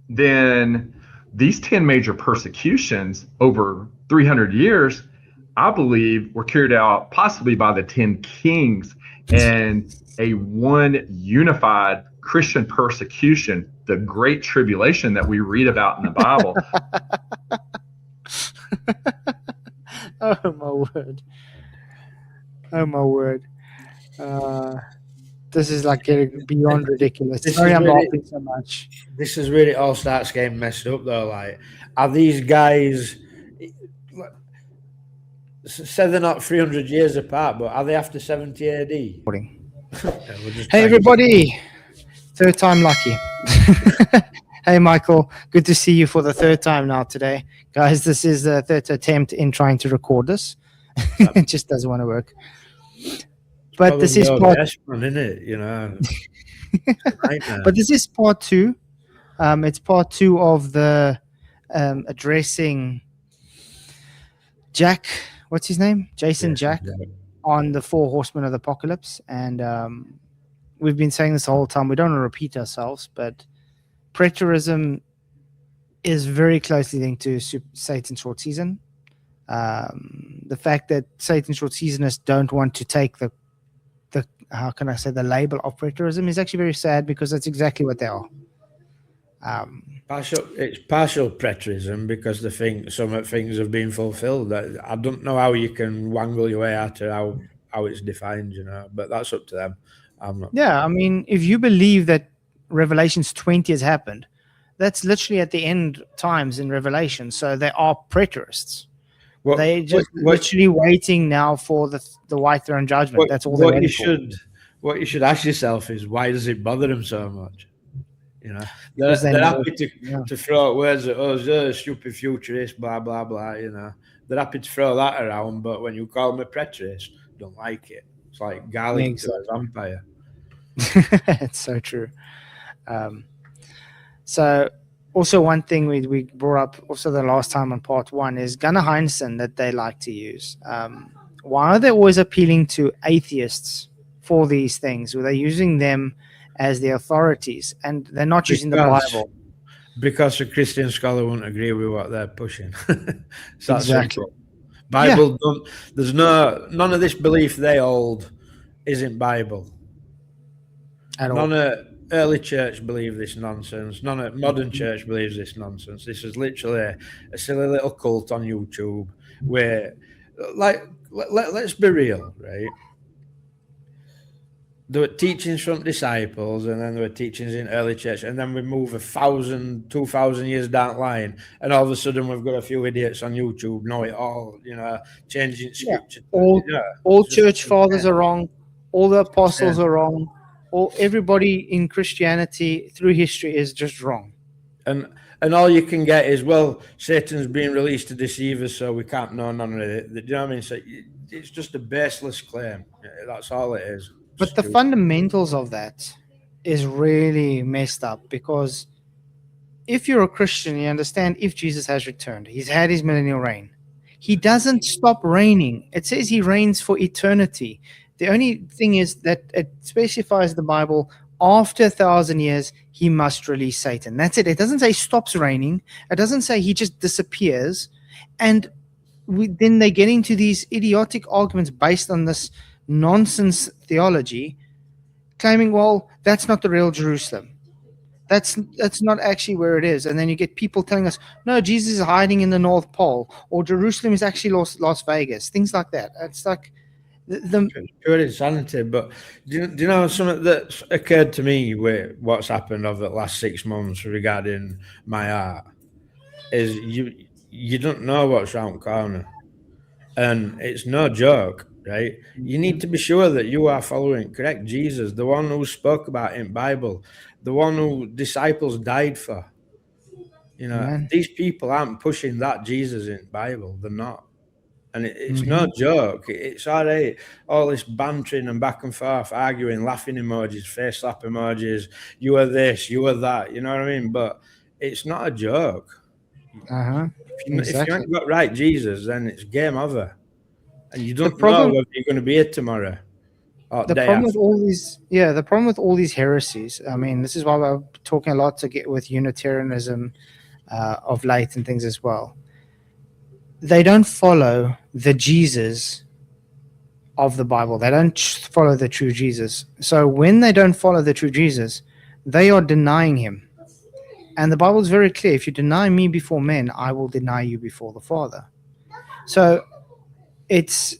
then these 10 major persecutions over 300 years, I believe, were carried out possibly by the 10 kings and a one unified Christian persecution, the Great Tribulation that we read about in the Bible. Oh my word. Oh my word. This is like getting beyond ridiculous. Sorry, I'm laughing so much. This is where it all starts getting messed up, though. Like, are these guys? Say they're not 300 years apart, but are they after 70 AD? Hey, everybody. Third time lucky. Hey, Michael. Good to see you for the third time now today. Guys, this is the third attempt in trying to record this. It just doesn't want to work. But this is part, isn't it? You know. But this is part 2. It's part 2 of the addressing Jack. What's his name? Jason Jack on the 4 Horsemen of the Apocalypse. And we've been saying this the whole time. We don't want to repeat ourselves, but preterism is very closely linked to Satan's short season. The fact that Satan's short seasonists don't want to take the how can I say the label of preterism is actually very sad, because that's exactly what they are. It's partial preterism because they think some things have been fulfilled. I don't know how you can wangle your way out of how it's defined, you know, but that's up to them. I'm not. Yeah, I mean, if you believe that Revelations 20 has happened, that's literally at the end times in Revelation. So they are preterists. They're just literally waiting now for the white throne judgment. That's all they're waiting for. What you should ask yourself is, why does it bother them so much? You know, they're happy to throw out words at us, stupid futurist, blah, blah, blah, you know. They're happy to throw that around, but when you call them a preterist, don't like it. It's like garlic to a vampire. It's so true. So also one thing we brought up also the last time on part 1 is Gunnar Heinsohn that they like to use. Why are they always appealing to atheists for these things? Were they using them as the authorities, and they're not using the Bible? Because a Christian scholar won't agree with what they're pushing. So exactly. Bible, there's none of this belief they hold isn't Bible. At all. None of early church believe this nonsense. None of modern church believes this nonsense. This is literally a silly little cult on YouTube where, like, let's be real, right? There were teachings from disciples, and then there were teachings in early church, and then we move 1,000, 2,000 years down the line, and all of a sudden we've got a few idiots on YouTube know it all, you know, changing scripture. All church fathers are wrong. All the apostles are wrong. Everybody in Christianity through history is just wrong. And all you can get is, well, Satan's being released to deceive us, so we can't know none of it. Do you know what I mean? So it's just a baseless claim. That's all it is. But the fundamentals of that is really messed up, because if you're a Christian, you understand if Jesus has returned, he's had his millennial reign. He doesn't stop reigning. It says he reigns for eternity. The only thing is that it specifies the Bible, after 1,000 years, he must release Satan. That's it. It doesn't say stops reigning. It doesn't say he just disappears. And then they get into these idiotic arguments based on this nonsense theology, claiming, well, that's not the real Jerusalem. That's not actually where it is. And then you get people telling us, no, Jesus is hiding in the North Pole, or Jerusalem is actually Las Vegas, things like that. It's like pure insanity. But do you know something that's occurred to me with what's happened over the last 6 months regarding my art is you don't know what's around the corner, and it's no joke. Right? You need to be sure that you are following correct Jesus, the one who spoke about in Bible, the one who disciples died for. You know, these people aren't pushing that Jesus in Bible. They're not. And it's no joke. It's all right. All this bantering and back and forth, arguing, laughing emojis, face slap emojis. You are this, you are that. You know what I mean? But it's not a joke. If you haven't got right Jesus, then it's game over. And you don't know whether you're going to be here tomorrow. The problem with all these, the problem with all these heresies, I mean, this is why we're talking a lot to get with Unitarianism of late and things as well. They don't follow the Jesus of the Bible. They don't follow the true Jesus. So when they don't follow the true Jesus, they are denying him. And the Bible is very clear. If you deny me before men, I will deny you before the Father. So it's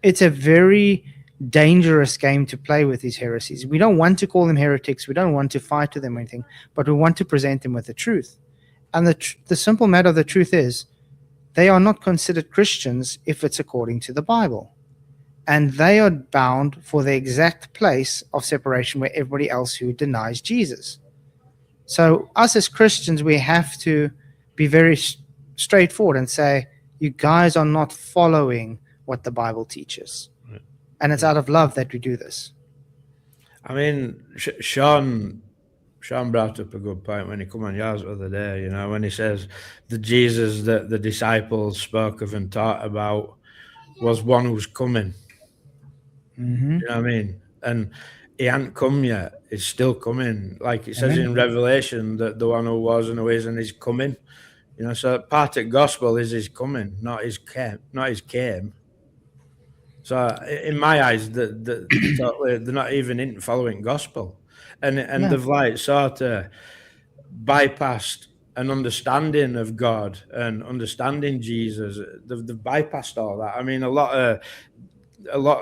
a very dangerous game to play with these heresies. We don't want to call them heretics. We don't want to fight with them or anything, but we want to present them with the truth. And the simple matter of the truth is, they are not considered Christians if it's according to the Bible. And they are bound for the exact place of separation where everybody else who denies Jesus. So us as Christians, we have to be very straightforward and say, you guys are not following what the Bible teaches. Right. And it's out of love that we do this. I mean, Sean brought up a good point when he came on yours the other day, you know, when he says the Jesus that the disciples spoke of and taught about was one who's coming. Mm-hmm. You know what I mean? And he hadn't come yet. He's still coming. Like it says in Revelation that the one who was and who is and is coming. You know, so part of gospel is his coming, not his came. So in my eyes, they're not even in following gospel. And they've like sort of bypassed an understanding of God and understanding Jesus. They've bypassed all that. I mean, a lot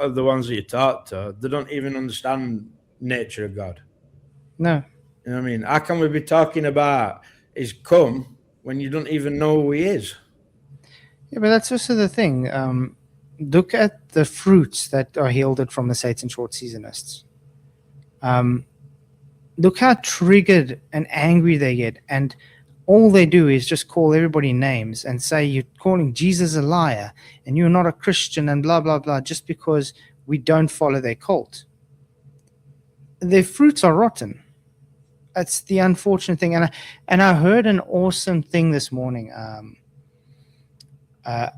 of the ones that you talk to, they don't even understand nature of God. No. You know what I mean? How can we be talking about his come when you don't even know who he is? Yeah, but that's also the thing. Look at the fruits that are yielded from the Satan short seasonists. Look how triggered and angry they get, and all they do is just call everybody names and say you're calling Jesus a liar and you're not a Christian and blah, blah, blah, just because we don't follow their cult. Their fruits are rotten. That's the unfortunate thing. And I heard an awesome thing this morning. A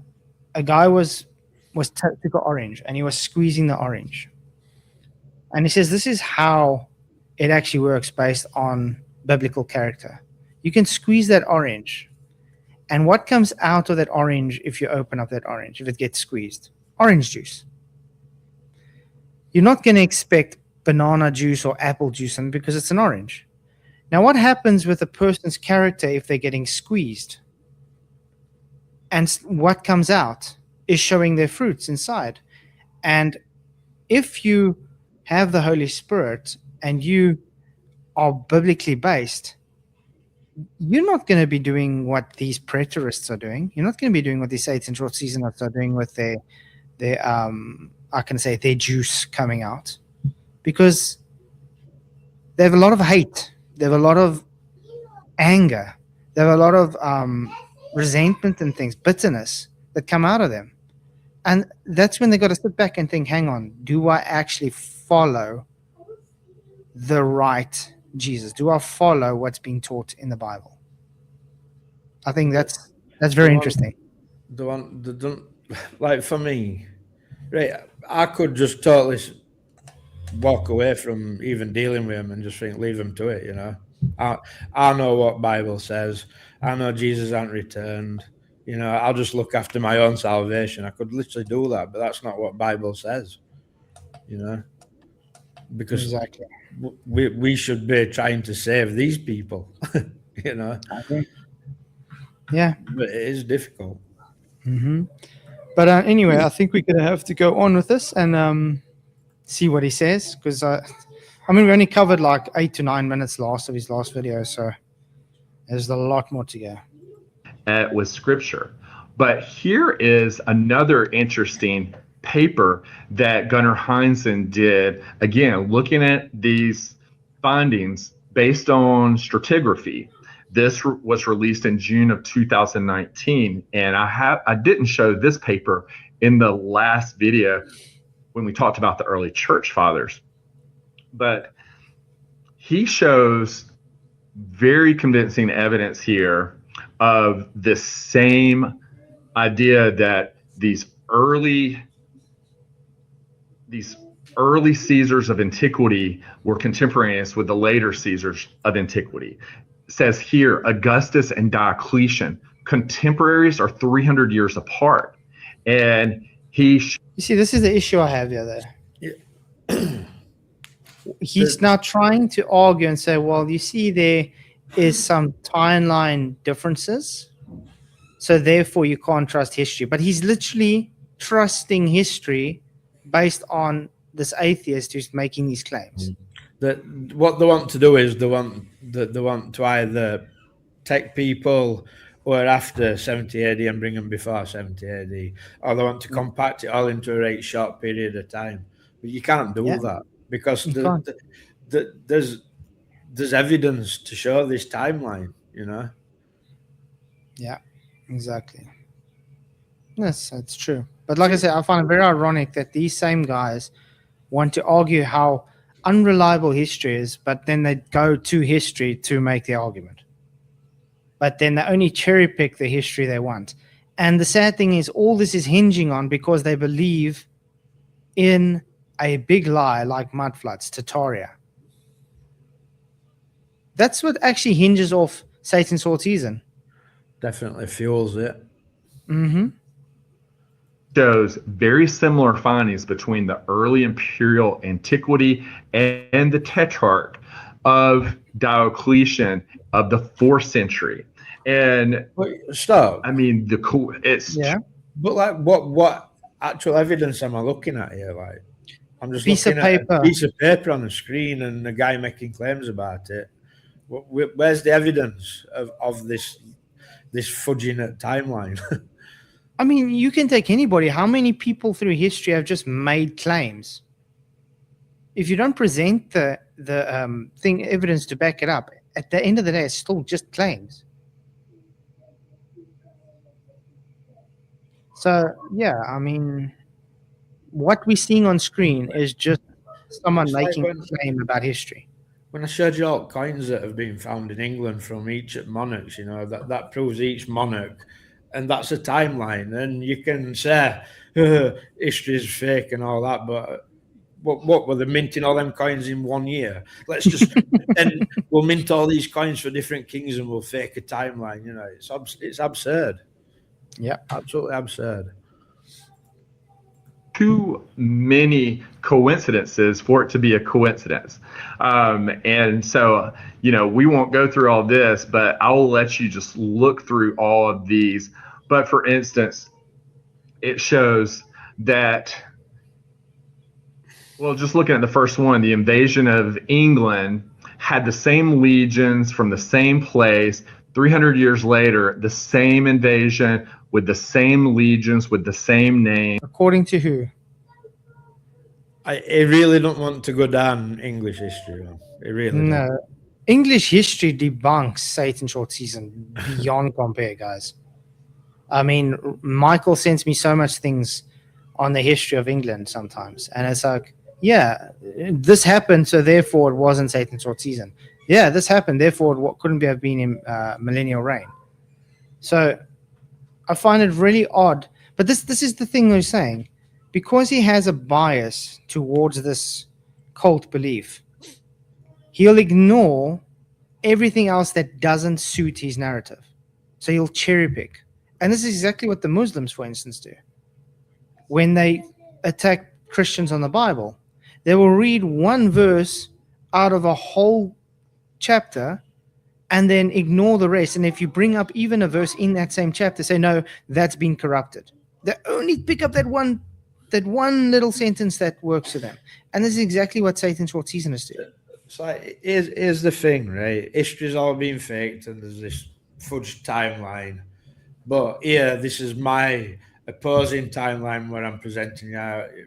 guy took an orange and he was squeezing the orange. And he says this is how it actually works based on biblical character. You can squeeze that orange, and what comes out of that orange if you open up that orange, if it gets squeezed? Orange juice. You're not going to expect banana juice or apple juice because it's an orange. Now, what happens with a person's character if they're getting squeezed? And what comes out is showing their fruits inside. And if you have the Holy Spirit and you are biblically based, you're not going to be doing what these preterists are doing. You're not going to be doing what these Satan short seasonists are doing with their juice coming out, because they have a lot of hate. They have a lot of anger. They have a lot of resentment and things, bitterness that come out of them. And that's when they got to sit back and think, hang on, do I actually follow the right Jesus? Do I follow what's being taught in the Bible? I think that's very interesting. Like for me, right, I could just totally walk away from even dealing with him and just think, leave him to it, you know. I know what Bible says. I know Jesus hasn't returned. You know, I'll just look after my own salvation. I could literally do that, but that's not what Bible says, you know. Because exactly. we should be trying to save these people, you know. I think. Yeah. But it is difficult. Mm-hmm. But anyway, I think we're going to have to go on with this and see what he says, because we only covered like 8 to 9 minutes of his last video, so there's a lot more to go. With scripture. But here is another interesting paper that Gunnar Heinzen did, again, looking at these findings based on stratigraphy. This was released in June of 2019, and I didn't show this paper in the last video when we talked about the early church fathers, but he shows very convincing evidence here of this same idea that these early Caesars of antiquity were contemporaneous with the later Caesars of antiquity. It says here, Augustus and Diocletian, contemporaries are 300 years apart. And You see, this is the issue I have here, though. He's now trying to argue and say, well, you see, there is some timeline differences, so therefore you can't trust history. But he's literally trusting history based on this atheist who's making these claims. What they want to do is they want to either take people who are after 70 AD and bring them before 70 AD, or they want to compact it all into a very short period of time. But you can't do that because there's evidence to show this timeline, you know. Yeah, exactly. Yes, that's true. But like I said, I find it very ironic that these same guys want to argue how unreliable history is, but then they go to history to make the argument. But then they only cherry pick the history they want. And the sad thing is, all this is hinging on because they believe in a big lie like mud floods, Tartaria. That's what actually hinges off Satan's sword season. Definitely fuels it. Mm-hmm. Shows very similar findings between the early imperial antiquity and the Tetrarch of Diocletian of the 4th century. And stop. I mean, but like what actual evidence am I looking at here? Like, I'm just looking at a piece of paper on the screen and a guy making claims about it. Where's the evidence of this fudging at timeline? I mean, you can take anybody. How many people through history have just made claims? If you don't present the evidence to back it up, at the end of the day, it's still just claims. So, yeah, I mean, what we're seeing on screen is just someone making a claim about history. When I showed you all coins that have been found in England from each monarchs, you know, that proves each monarch, and that's a timeline. And you can say history is fake and all that, but what were they minting all them coins in 1 year? Let's just and we'll mint all these coins for different kings and we'll fake a timeline. You know, it's absurd. Yeah, absolutely absurd. Too many coincidences for it to be a coincidence. And so, you know, we won't go through all this, but I will let you just look through all of these. But for instance, it shows that, well, just looking at the first one, the invasion of England had the same legions from the same place. 300 years later, the same invasion with the same legions, with the same name. According to who? I really don't want to go down English history. I really no. Don't. English history debunks Satan's short season beyond compare, guys. I mean, Michael sends me so much things on the history of England sometimes, and it's like, yeah, this happened, so therefore it wasn't Satan's short season. Yeah, this happened, therefore it couldn't have been in millennial reign. So I find it really odd. But this is the thing we're saying. Because he has a bias towards this cult belief, he'll ignore everything else that doesn't suit his narrative. So he'll cherry pick. And this is exactly what the Muslims, for instance, do. When they attack Christians on the Bible, they will read one verse out of a whole chapter and then ignore the rest. And if you bring up even a verse in that same chapter, say, no, that's been corrupted. They only pick up that one little sentence that works for them. And this is exactly what Satan's short season is doing. So here's the thing, right? History's all been faked and there's this fudged timeline. But here, this is my opposing timeline where I'm presenting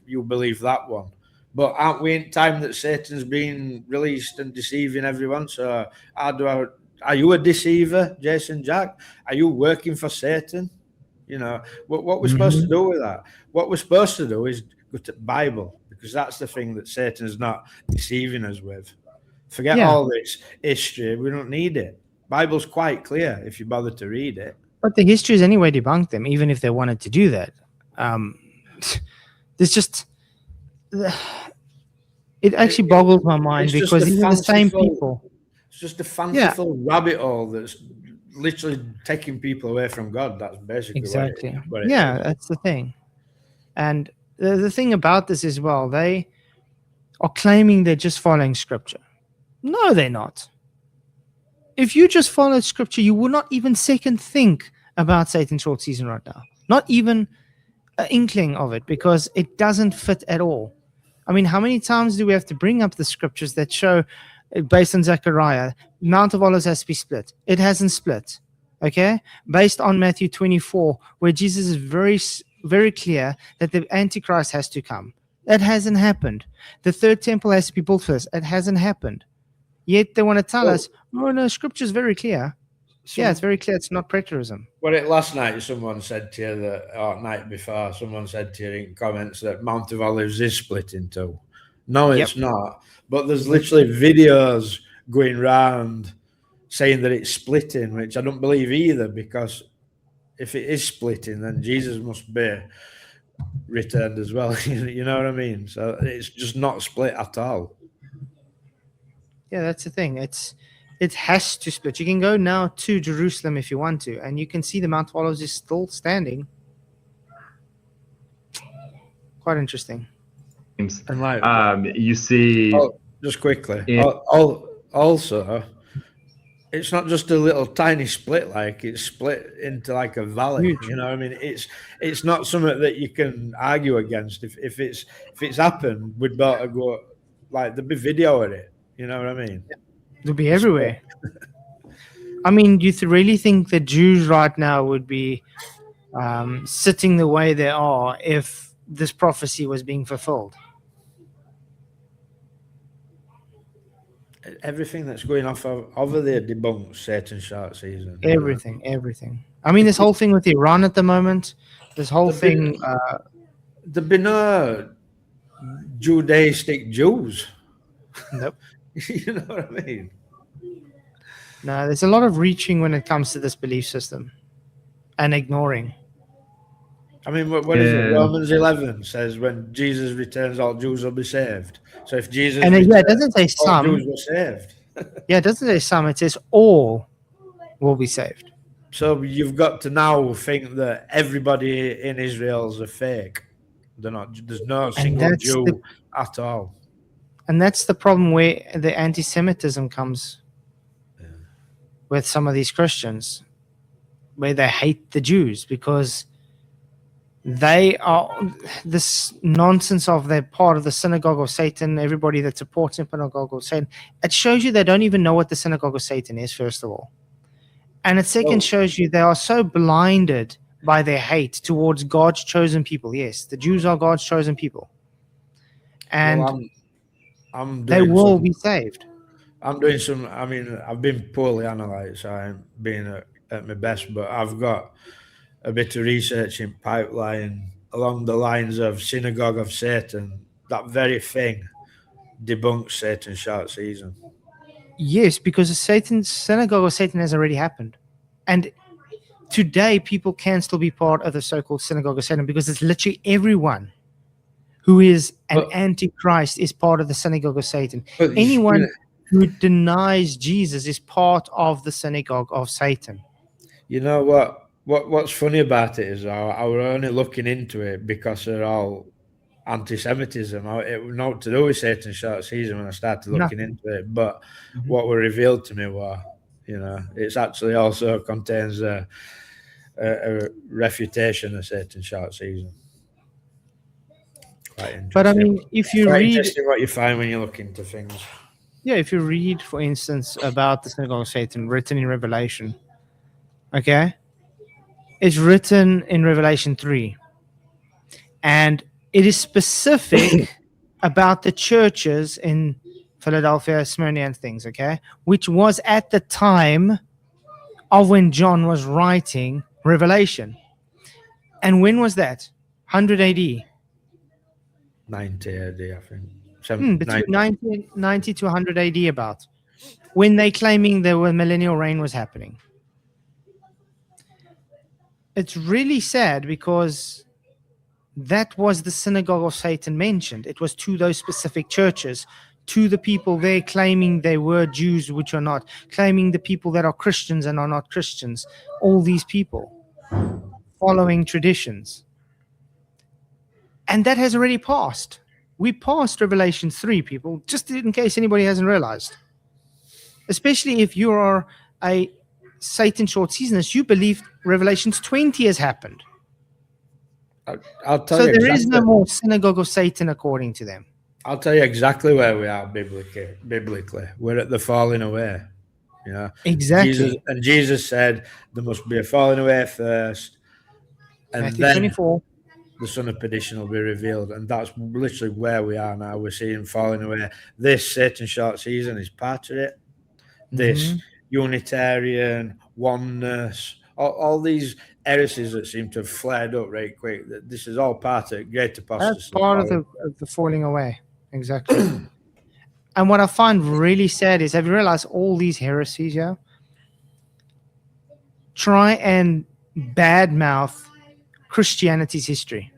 you believe that one. But aren't we in time that Satan's been released and deceiving everyone? So are you a deceiver, Jason Jack? Are you working for Satan? You know, what we're supposed to do with that? What we're supposed to do is go to the Bible, because that's the thing that Satan's not deceiving us with. Forget all this history. We don't need it. Bible's quite clear if you bother to read it. But the histories anyway debunk them, even if they wanted to do that. There's just... It actually boggles my mind It's just because a these are the same fanciful- people. It's just a fanciful rabbit hole that's literally taking people away from God. That's basically Exactly. what it Yeah, is. that's the thing. And the thing about this as well, they are claiming they're just following scripture. No, they're not. If you just followed scripture, you would not even second think about Satan's short season right now. Not even an inkling of it, because it doesn't fit at all. I mean, how many times do we have to bring up the scriptures that show, based on Zechariah, Mount of Olives has to be split? It hasn't split. Okay? Based on Matthew 24, where Jesus is very clear that the Antichrist has to come. That hasn't happened. The third temple has to be built first. It hasn't happened. Yet they want to tell us, oh no, scripture's very clear. Yeah, it's very clear. It's not preterism. Well, last night someone said to you that, or night before, someone said to you in comments that Mount of Olives is split in two. No, it's not. But there's literally videos going round saying that it's splitting, which I don't believe either, because if it is splitting, then Jesus must be returned as well. You know what I mean? So it's just not split at all. Yeah, that's the thing. It has to split. You can go now to Jerusalem if you want to, and you can see the Mount of Olives is still standing. Quite interesting. And like, You see, just quickly. Yeah. Also, it's not just a little tiny split; like it's split into like a valley. Huge. You know what I mean? It's not something that you can argue against. If it's happened, we'd better go. Like there'd be video of it. You know what I mean? It'll be everywhere. I mean, do you really think the Jews right now would be sitting the way they are if this prophecy was being fulfilled? Everything that's going off over there debunks Satan's short season. Everything. I mean, this whole thing with Iran at the moment, this whole thing. There'd be no Judaistic Jews. Nope. You know what I mean? No, there's a lot of reaching when it comes to this belief system and ignoring. I mean, what is it? Romans 11 says when Jesus returns, all Jews will be saved. So if Jesus And returns, it doesn't say all some. Jews were saved. Yeah, it doesn't say some. It says all will be saved. So you've got to now think that everybody in Israel's a fake. They're not. There's no single that's Jew at all. And that's the problem where the anti-Semitism comes with some of these Christians, where they hate the Jews because they are this nonsense of they're part of the synagogue of Satan. Everybody that supports the synagogue of Satan. It shows you they don't even know what the synagogue of Satan is, first of all. And it second shows you they are so blinded by their hate towards God's chosen people. Yes, the Jews are God's chosen people. And they will be saved. I'm doing some. I mean, I've been poorly analysed, so I'm being at my best. But I've got a bit of research in pipeline along the lines of synagogue of Satan. That very thing debunks Satan's short season. Yes, because the synagogue of Satan has already happened, and today people can still be part of the so-called synagogue of Satan because it's literally everyone who is an antichrist is part of the synagogue of Satan. Anyone who denies Jesus is part of the synagogue of Satan. You know what's funny about it is I were only looking into it because they're all anti-Semitism. It was not to do with Satan's short season when I started looking into it. But what were revealed to me were, it's actually also contains a refutation of Satan's short season. But I mean, if you read what you find when you look into things. Yeah, if you read, for instance, about the synagogue of Satan written in Revelation, okay? It's written in Revelation 3. And it is specific about the churches in Philadelphia, Smyrna, and things, okay? Which was at the time of when John was writing Revelation. And when was that? 100 AD. 90 AD, I think. Between 90 to 100 AD about. When they claiming the millennial reign was happening. It's really sad because that was the synagogue of Satan mentioned. It was to those specific churches, to the people there claiming they were Jews, which are not, claiming the people that are Christians and are not Christians, all these people following traditions. And that has already passed. We passed Revelation 3, people, just in case anybody hasn't realized. Especially if you are a Satan short seasonist, you believe Revelations 20 has happened. I'll tell So you there exactly, is no more synagogue of Satan according to them. I'll tell you exactly where we are biblically. We're at the falling away. You know, Exactly. Jesus said there must be a falling away first, and Matthew then 24. the son of perdition will be revealed. And that's literally where we are now. We're seeing falling away. This Satan short season is part of it. This Unitarian, oneness, all these heresies that seem to have flared up right quick. This is all part of great apostasy. That's part of the falling away. Exactly. And what I find really sad is, have you realized all these heresies, yeah, try and badmouth Christianity's history.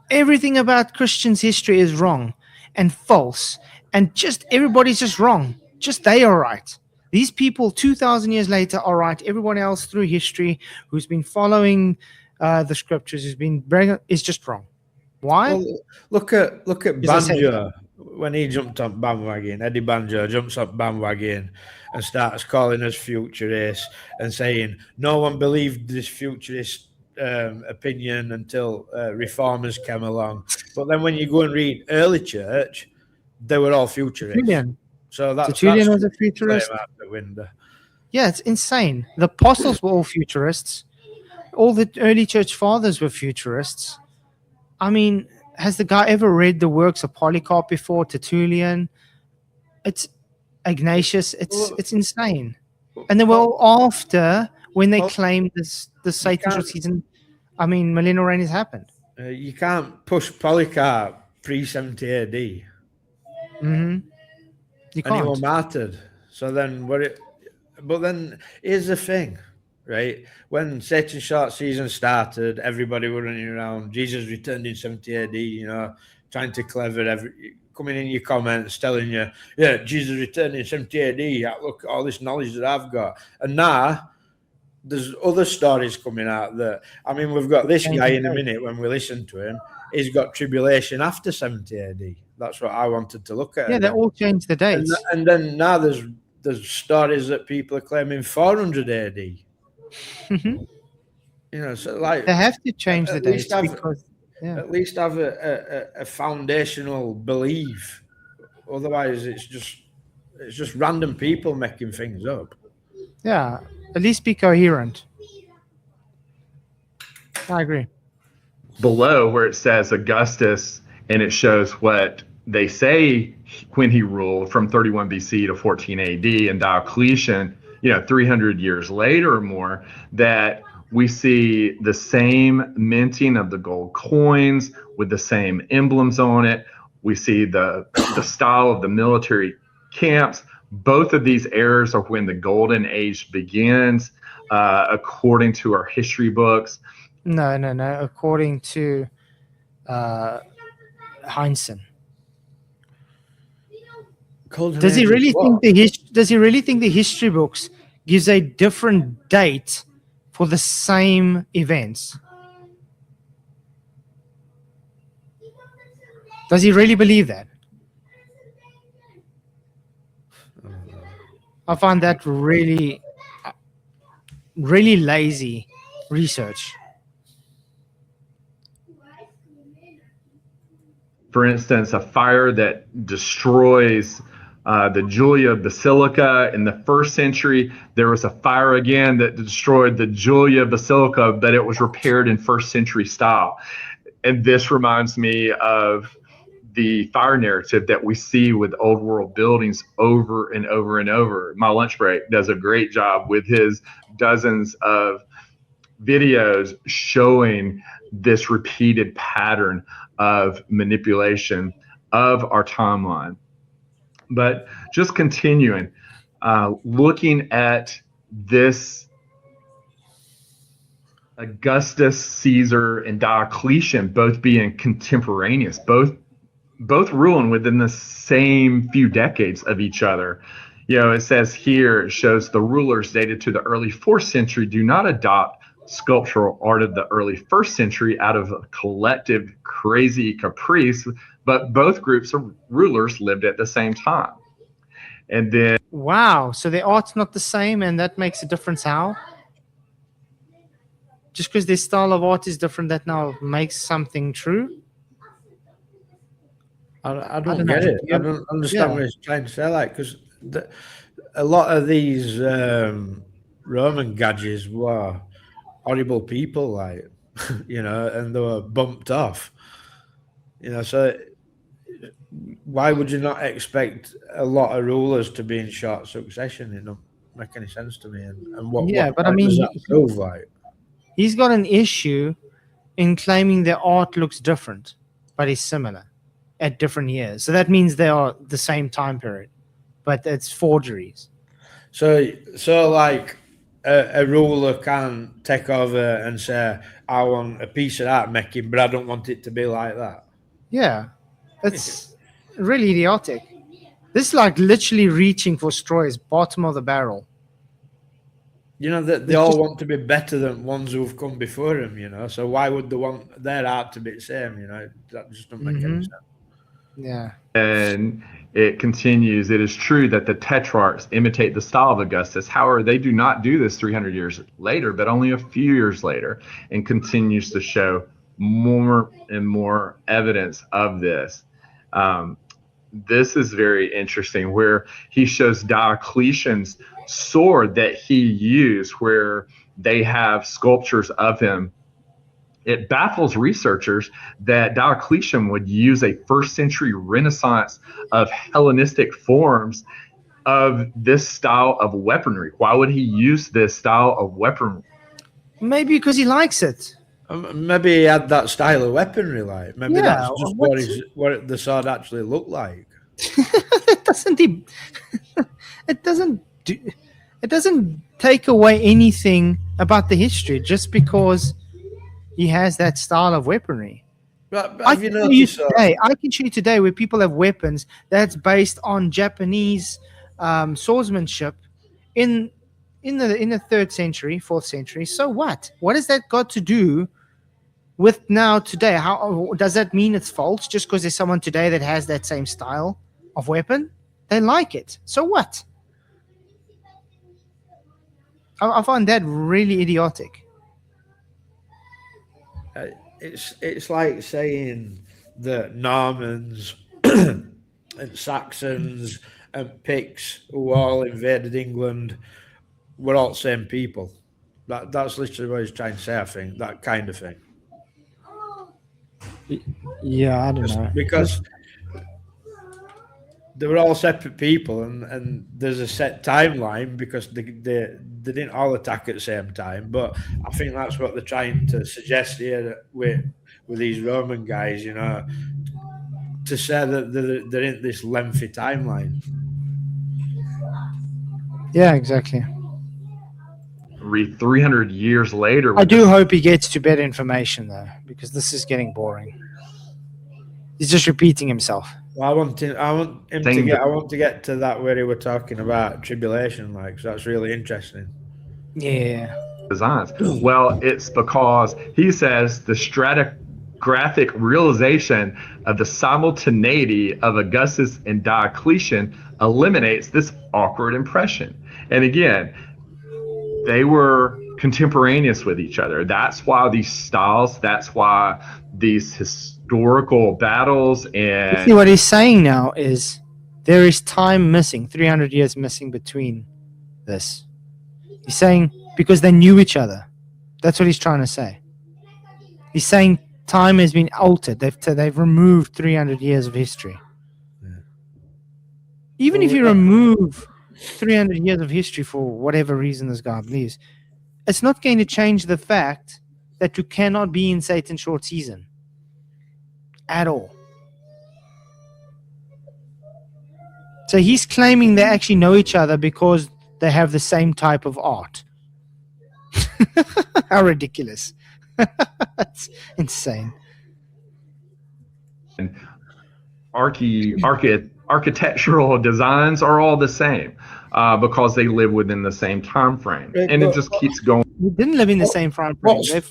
Everything about Christians' history is wrong and false, and just everybody's just wrong. Just they are right. These people 2,000 years later are right. Everyone else through history who's been following the scriptures is just wrong. Why? Well, look at Because I said- Banjo when he jumped on bandwagon. Eddie Banjo jumps on bandwagon and starts calling us futurists and saying no one believed this futurist opinion until reformers came along. But then when you go and read early church, they were all futurists. Tertullian. So Tertullian was a futurist. out the window. Yeah, it's insane. The apostles were all futurists. All the early church fathers were futurists. I mean, has the guy ever read the works of Polycarp before? Tertullian? It's Ignatius. It's insane. And they were all after when they claimed the Satan short season. I mean, millennial reign has happened. You can't push Polycarp pre-70 AD. Mm-hmm. You And he was can't. martyred. So then but then here's the thing, right? When Satan's short season started, everybody was running around. Jesus returned in 70 AD, you know, trying to coming in your comments, telling you, yeah, Jesus returned in 70 AD. Look at all this knowledge that I've got. And now there's other stories coming out that, I mean, we've got this guy in a minute when we listen to him. He's got tribulation after 70 AD. That's what I wanted to look at. Yeah, they all changed the dates. And then now there's stories that people are claiming 400 AD. Mhm. You know, so like They have to change the at dates least because at least have a foundational belief. Otherwise, it's just random people making things up. yeah, at least be coherent. I agree. Below where it says Augustus, and it shows what they say when he ruled from 31 BC to 14 AD, and Diocletian, 300 years later or more, that we see the same minting of the gold coins with the same emblems on it. We see the style of the military camps. Both of these eras are when the golden age begins, according to our history books. No. According to Heinsohn. Does he really think the history books gives a different date for the same events? Does he really believe that? I find that really, really lazy research. For instance, a fire that destroys the Julia Basilica in the first century. There was a fire again that destroyed the Julia Basilica, but it was repaired in first century style. And this reminds me of the fire narrative that we see with old world buildings over and over and over. My lunch break does a great job with his dozens of videos showing this repeated pattern of manipulation of our timeline. But just continuing, looking at this Augustus, Caesar, and Diocletian both being contemporaneous, both ruling within the same few decades of each other. It says here, it shows the rulers dated to the early 4th century do not adopt sculptural art of the early 1st century out of a collective crazy caprice, but both groups of rulers lived at the same time. And then, Wow. So the art's not the same, and that makes a difference. How? Just because their style of art is different, that now makes something true? I don't know. get it. Yeah. I don't understand what he's trying to say. Like, because a lot of these Roman gadgets were horrible people, like, and they were bumped off. So why would you not expect a lot of rulers to be in short succession? It don't make any sense to me. And what does that prove, like? He's got an issue in claiming their art looks different, but is similar at different years. So that means they are the same time period, but it's forgeries. So like a ruler can take over and say, I want a piece of that making, but I don't want it to be like that. Yeah, it's really idiotic. This is like literally reaching for straws, bottom of the barrel. They all want to be better than ones who've come before them, so why would they want their art to be the same, That just doesn't make any sense. Yeah. And it continues, it is true that the tetrarchs imitate the style of Augustus. However, they do not do this 300 years later, but only a few years later, and continues to show more and more evidence of this. This is very interesting, where he shows Diocletian's sword that he used, where they have sculptures of him. It baffles researchers that Diocletian would use a 1st century Renaissance of Hellenistic forms of this style of weaponry. Why would he use this style of weaponry? Maybe because he likes it. Maybe he had that style of weaponry, like. Maybe that's just what the sword actually looked like. It doesn't take away anything about the history just because he has that style of weaponry. But I can show you today where people have weapons that's based on Japanese swordsmanship in the 3rd century, 4th century. So what? What has that got to do with now today? How does that mean it's false just because there's someone today that has that same style of weapon? They like it. So what? I find that really idiotic. It's like saying that Normans and Saxons and Picts, who all invaded England, were all the same people. That's literally what he's trying to say, I think, that kind of thing. Yeah, I don't know. Because they were all separate people, and there's a set timeline because they didn't all attack at the same time. But I think that's what they're trying to suggest here with these Roman guys, to say that they're in this lengthy timeline. Yeah, exactly. 300 years later. I do hope he gets to better information, though, because this is getting boring. He's just repeating himself. Well, I want to get to that where he were talking about tribulation, like, so that's really interesting. Yeah. Designs. Well, it's because he says the stratigraphic realization of the simultaneity of Augustus and Diocletian eliminates this awkward impression. And again, they were contemporaneous with each other. That's why these styles, that's why these historical battles and... See, what he's saying now is there is time missing, 300 years missing between this. He's saying because they knew each other. That's what he's trying to say. He's saying time has been altered. They've removed 300 years of history. Yeah. Even if you remove 300 years of history for whatever reason this guy believes, it's not going to change the fact that you cannot be in Satan's short season at all. So he's claiming they actually know each other because they have the same type of art. How ridiculous. That's insane. And architectural designs are all the same because they live within the same time frame, Right, and it but- just keeps going. We didn't live in the same frame. What's- They're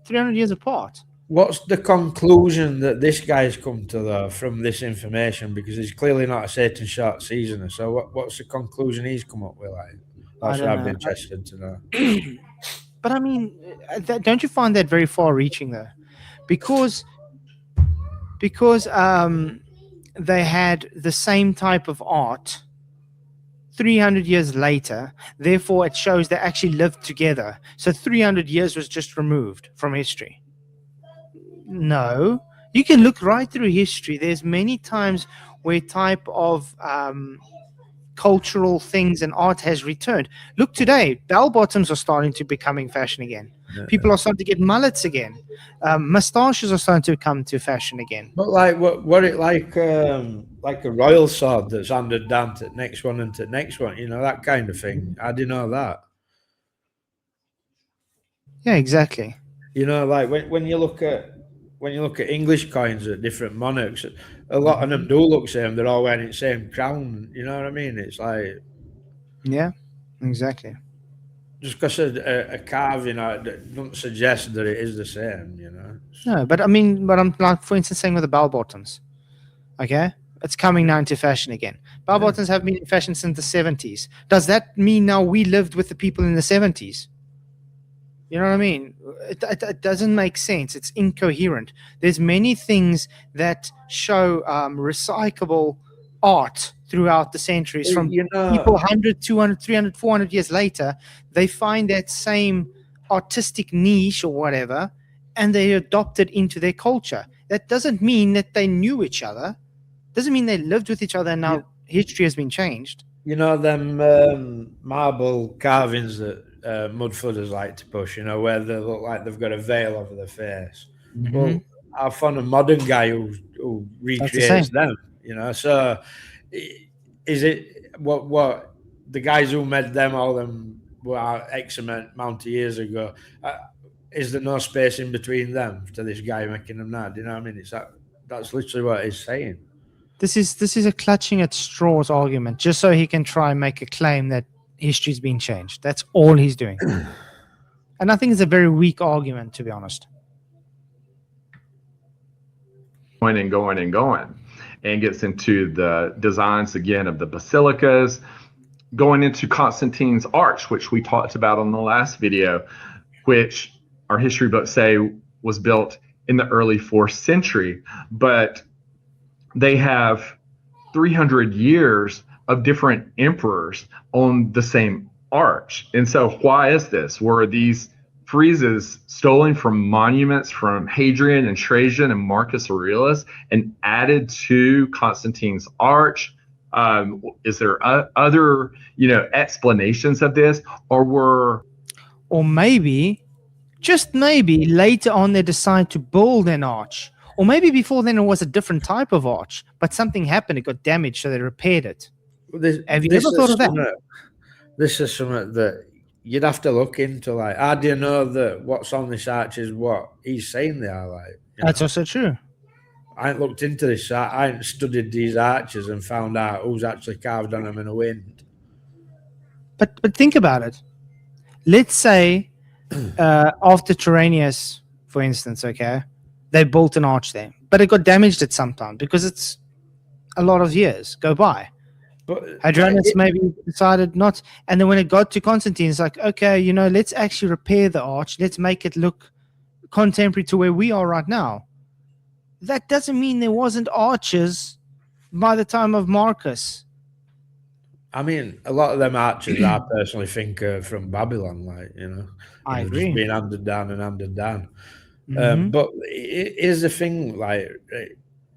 300 years apart. What's the conclusion that this guy's come to though from this information? Because he's clearly not a Satan short seasoner. So what's the conclusion he's come up with? Like, that's don't what I'd be know. interested to know. But I mean, don't you find that very far-reaching though? Because they had the same type of art 300 years later. Therefore, it shows they actually lived together. So 300 years was just removed from history. No, you can look right through history. There's many times where type of cultural things and art has returned. Look today, bell bottoms are starting to becoming fashion again. Yeah. People are starting to get mullets again. Mustaches are starting to come to fashion again. But like, what it like a royal sword that's handed down to the next one and to the next one, you know, that kind of thing. I didn't know that. Yeah, exactly. You know, like when you look at English coins at different monarchs, a lot of them do look same. They're all wearing the same crown. You know what I mean? It's like Yeah, exactly. just because a carving doesn't suggest that it is the same. You know. No, but I mean, but I'm like, for instance, saying with the bell bottoms. Okay, it's coming now into fashion again. Bell bottoms have been in fashion since the 70s. Does that mean now we lived with the people in the 70s? You know what I mean? It doesn't make sense. It's incoherent. There's many things that show recyclable art throughout the centuries from people 100, 200, 300, 400 years later. They find that same artistic niche or whatever, and they adopt it into their culture. That doesn't mean that they knew each other. Doesn't mean they lived with each other and now history has been changed. You know them marble carvings that mudflooders like to push, you know, where they look like they've got a veil over their face. Mm-hmm. Well, I found a modern guy who recreates them, you know. So is it what the guys who made them, all them X amount of years ago, is there no space in between them to this guy making them now? Do you know what I mean? That's literally what he's saying. This is a clutching at straws argument, just so he can try and make a claim that history's been changed. That's all he's doing. And I think it's a very weak argument, to be honest. Going and gets into the designs again of the basilicas, going into Constantine's arch, which we talked about on the last video, which our history books say was built in the early 4th century, but they have 300 years of different emperors on the same arch. And so why is this? Were these friezes stolen from monuments from Hadrian and Trajan and Marcus Aurelius and added to Constantine's arch? Is there other, explanations of this, or maybe, just maybe, later on they decide to build an arch, or maybe before then it was a different type of arch, but something happened, it got damaged, so they repaired it. Have you ever thought of that? This is something that you'd have to look into. Like, how do you know that what's on this arch is what he's saying they are? Like, that's also true. I ain't looked into this. I ain't studied these arches and found out who's actually carved on them in the wind. But think about it. Let's say after Tyrannus, for instance, okay, they built an arch there, but it got damaged at some time because it's a lot of years go by. But Hadrianus maybe decided not, and then when it got to Constantine, it's like, okay, let's actually repair the arch. Let's make it look contemporary to where we are right now. That doesn't mean there wasn't arches by the time of Marcus. I mean, a lot of them arches I personally think are from Babylon, I agree. Just being handed down and handed down. Mm-hmm. But here's the thing,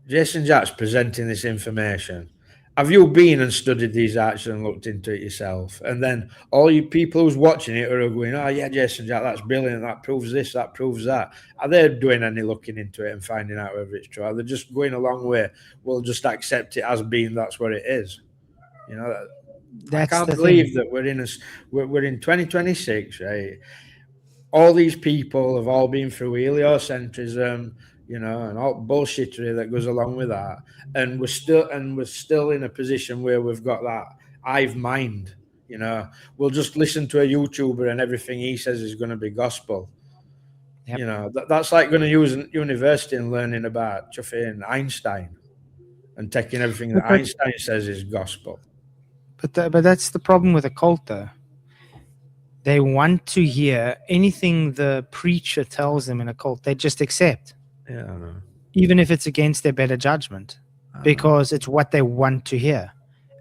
Jason Jack's presenting this information. Have you been and studied these arches and looked into it yourself? And then all you people who's watching it are going, oh, yeah, Jason Jack, that's brilliant. That proves this, that proves that. Are they doing any looking into it and finding out whether it's true? Are they just going a long way? We'll just accept it as being that's what it is. I can't believe that we're in 2026, right? all these people have all been through heliocentrism, you know, and all bullshittery that goes along with that, and we're still in a position where we've got that hive mind. You know, we'll just listen to a YouTuber and everything he says is going to be gospel. Yep. You know, that's like going to use university and learning about chuffing Einstein and taking everything that Einstein says is gospel. But that's the problem with a cult, though. They want to hear anything the preacher tells them in a cult. They just accept. Yeah, I know. Even if it's against their better judgment, because it's what they want to hear.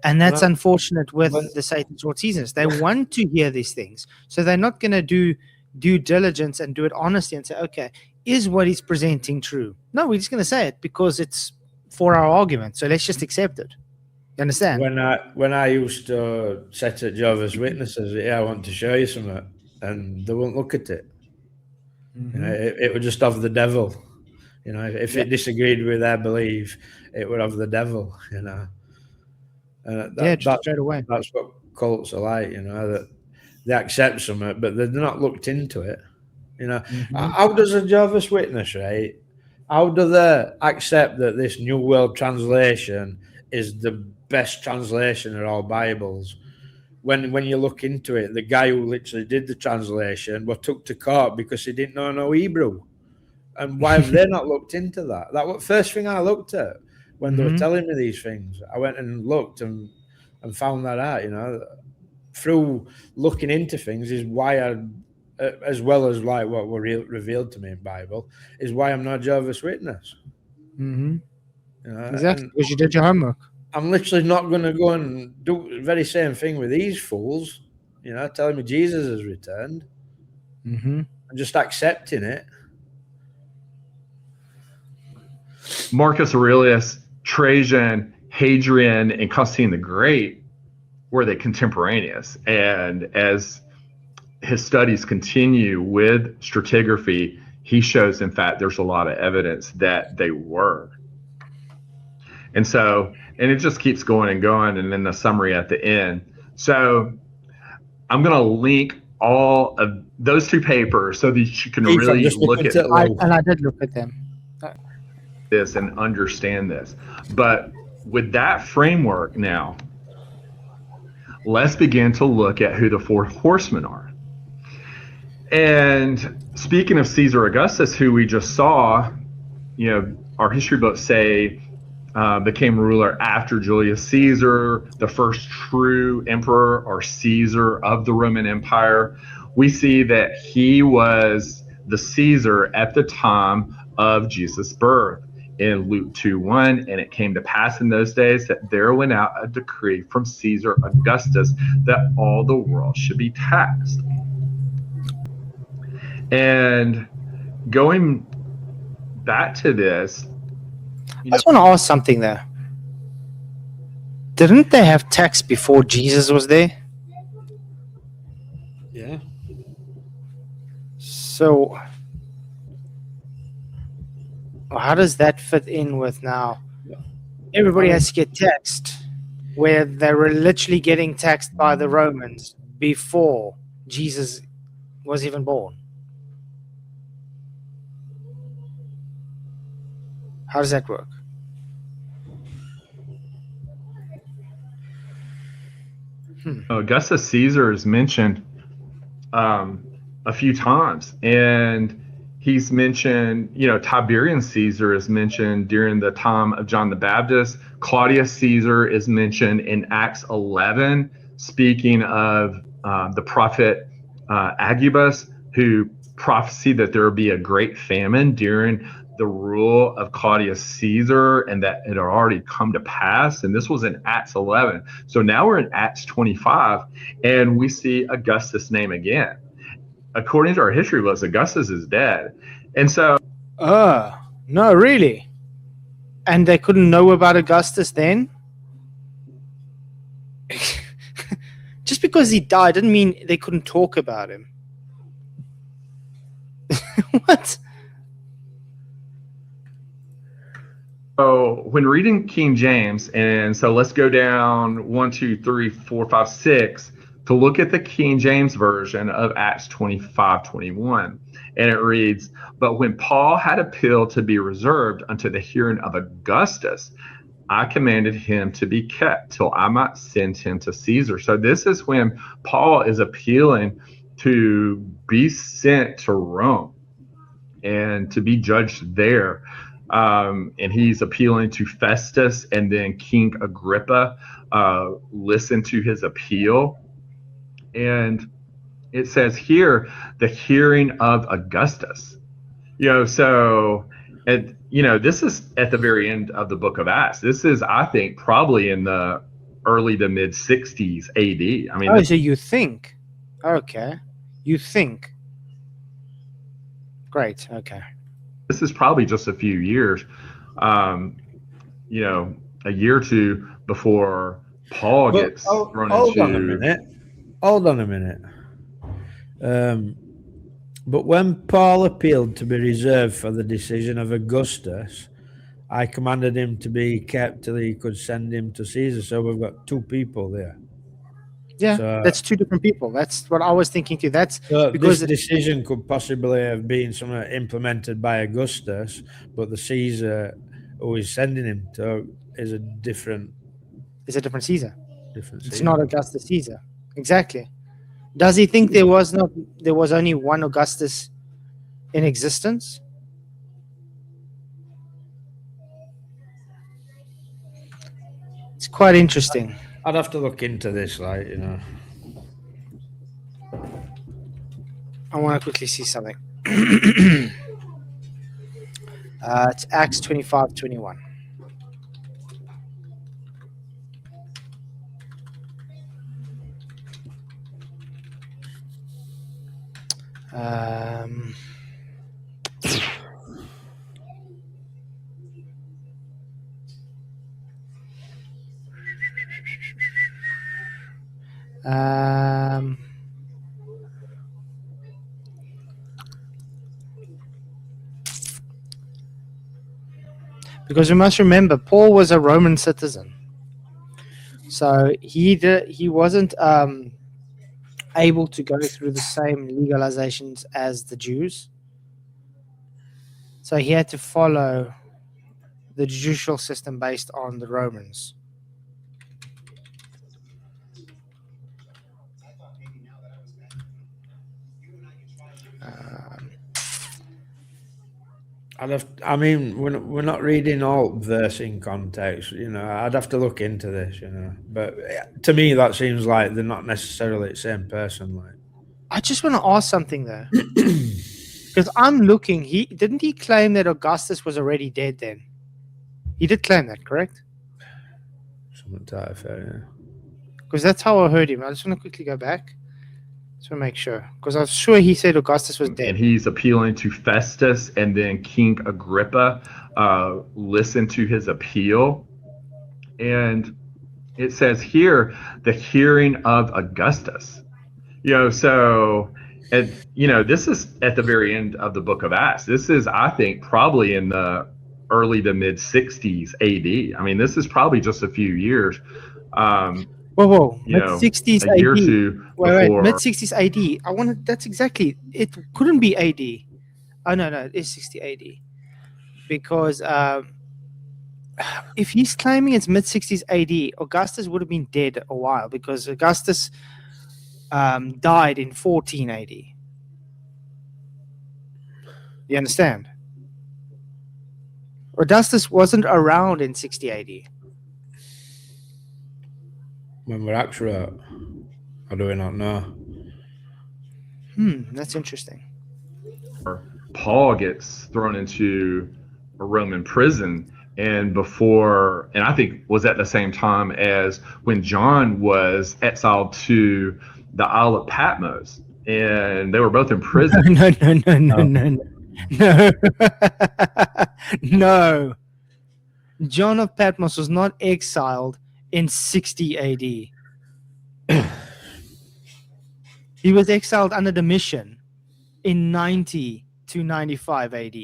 And that's unfortunate with the Satan's Lord seasons. They want to hear these things. So they're not going to do due diligence and do it honestly and say, okay, is what he's presenting true? No, we're just going to say it because it's for our argument. So let's just accept it. You understand? When I used to set at Jehovah's Witnesses, I want to show you something, and they won't look at it. Mm-hmm. You know, it would just of the devil. You know, if it disagreed with their belief, it would of the devil. You know, and just straight away. That's what cults are like. You know, that they accept something, but they're not looked into it. You know, how does a Jehovah's Witness, right? How do they accept that this New World Translation is the best translation of all Bibles? When you look into it, the guy who literally did the translation was took to court because he didn't know no Hebrew. And why have they not looked into that? That was the first thing I looked at when they were telling me these things. I went and looked and found that out, you know. Through looking into things is why I, as well as like what were revealed to me in Bible, is why I'm not a Jehovah's Witness. Mm-hmm. You know, exactly, because you did your homework. I'm literally not going to go and do the very same thing with these fools, you know, telling me Jesus has returned. I'm just accepting it. Marcus Aurelius, Trajan, Hadrian, and Constantine the Great were they contemporaneous. And as his studies continue with stratigraphy, he shows, in fact, there's a lot of evidence that they were. And so, and it just keeps going and going, and then the summary at the end. So I'm going to link all of those two papers so that you can really look at and I did look at them. This and understand this. But with that framework now, let's begin to look at who the four horsemen are. And speaking of Caesar Augustus, who we just saw, you know, our history books say became ruler after Julius Caesar, the first true emperor or Caesar of the Roman Empire. We see that he was the Caesar at the time of Jesus' birth in Luke 2:1, and it came to pass in those days that there went out a decree from Caesar Augustus that all the world should be taxed. And going back to this, I just want to ask something there. Didn't they have tax before Jesus was there? Yeah. So how does that fit in with now? Everybody has to get taxed, where they were literally getting taxed by the Romans before Jesus was even born. How does that work? Augustus Caesar is mentioned a few times, and he's mentioned, you know, Tiberian Caesar is mentioned during the time of John the Baptist. Claudius Caesar is mentioned in Acts 11, speaking of the prophet Agabus, who prophesied that there would be a great famine during the rule of Claudius Caesar, and that it had already come to pass. And this was in Acts 11. So now we're in Acts 25, and we see Augustus' name again. According to our history books, Augustus is dead. And so... no, really? And they couldn't know about Augustus then? Just because he died didn't mean they couldn't talk about him. What? So when reading King James, and so let's go down 1, 2, 3, 4, 5, 6 to look at the King James Version of Acts 25:21. And it reads, "But when Paul had appealed to be reserved unto the hearing of Augustus, I commanded him to be kept till I might send him to Caesar." So this is when Paul is appealing to be sent to Rome and to be judged there. And he's appealing to Festus, and then King Agrippa listened to his appeal. And it says here, the hearing of Augustus. So this is at the very end of the book of Acts. This is, I think, probably in the early to mid 60s AD. I mean, so you think? Okay, you think? Great. Okay. This is probably just a few years, a year or two before Paul gets thrown into. Hold on a minute. But when Paul appealed to be reserved for the decision of Augustus, I commanded him to be kept till he could send him to Caesar. So we've got two people there. Yeah, so, that's two different people. That's what I was thinking too. That's because this decision could possibly have been something implemented by Augustus, but the Caesar who is sending him to is a different. It's a different Caesar. It's not Augustus Caesar. Exactly. Does he think there was only one Augustus in existence? It's quite interesting. I'd have to look into this, I want to quickly see something. It's Acts 25:21. Because we must remember, Paul was a Roman citizen, so he wasn't able to go through the same legalizations as the Jews. So he had to follow the judicial system based on the Romans. we're not reading all verse in context. I'd have to look into this. But to me, that seems like they're not necessarily the same person. Like, I just want to ask something though, because I'm looking. Didn't he claim that Augustus was already dead? Then he did claim that, correct? Something to that effect, yeah. Because that's how I heard him. I just want to quickly go back. To make sure, because I was sure he said Augustus was dead. And he's appealing to Festus, and then King Agrippa listened to his appeal. And it says here, the hearing of Augustus. So, this is at the very end of the book of Acts. This is, I think, probably in the early to mid 60s AD. I mean, this is probably just a few years. Whoa! Mid-60s AD. A year or two before. Mid-60s AD. That's exactly. It couldn't be AD. Oh no, it is 60 AD. Because if he's claiming it's mid-60s AD, Augustus would have been dead a while, because Augustus died in 14 AD. You understand? Augustus wasn't around in 60 AD. When we're accurate, or do we not know? That's interesting. Paul gets thrown into a Roman prison, and I think was at the same time as when John was exiled to the Isle of Patmos, and they were both in prison. No. John of Patmos was not exiled in 60 AD. He was exiled under Domitian in 90 to 95 AD.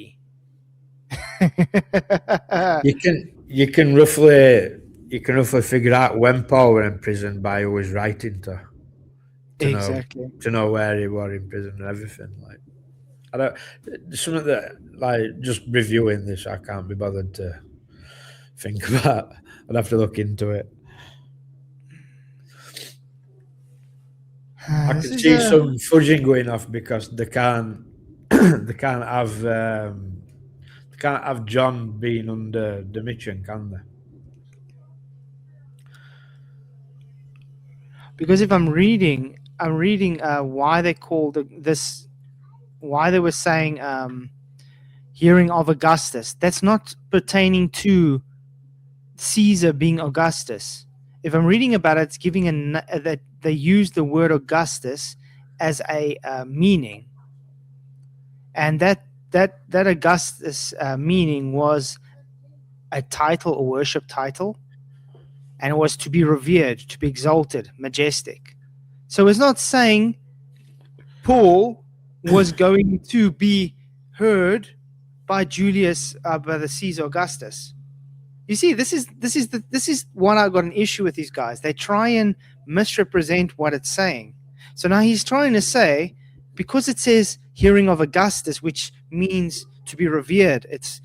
You can roughly figure out when Paul were in prison by who was writing to. to Exactly. know where he was in prison and everything. Like, I don't. Something that, like, just reviewing this, I can't be bothered to think about. I'd have to look into it. I This can is see a- some fudging going off because they can't they can't have John being under Domitian, can they? because if I'm reading why they called this, why they were saying hearing of Augustus. That's not pertaining to Caesar being Augustus. If I'm reading about it, it's giving that they use the word Augustus as a meaning, and that Augustus meaning was a title, a worship title, and it was to be revered, to be exalted, majestic. So it's not saying Paul was going to be heard by Julius, by the Caesar Augustus. You see, this is what I got an issue with these guys. They try and misrepresent what it's saying. So now he's trying to say, because it says hearing of Augustus, which means to be revered, it's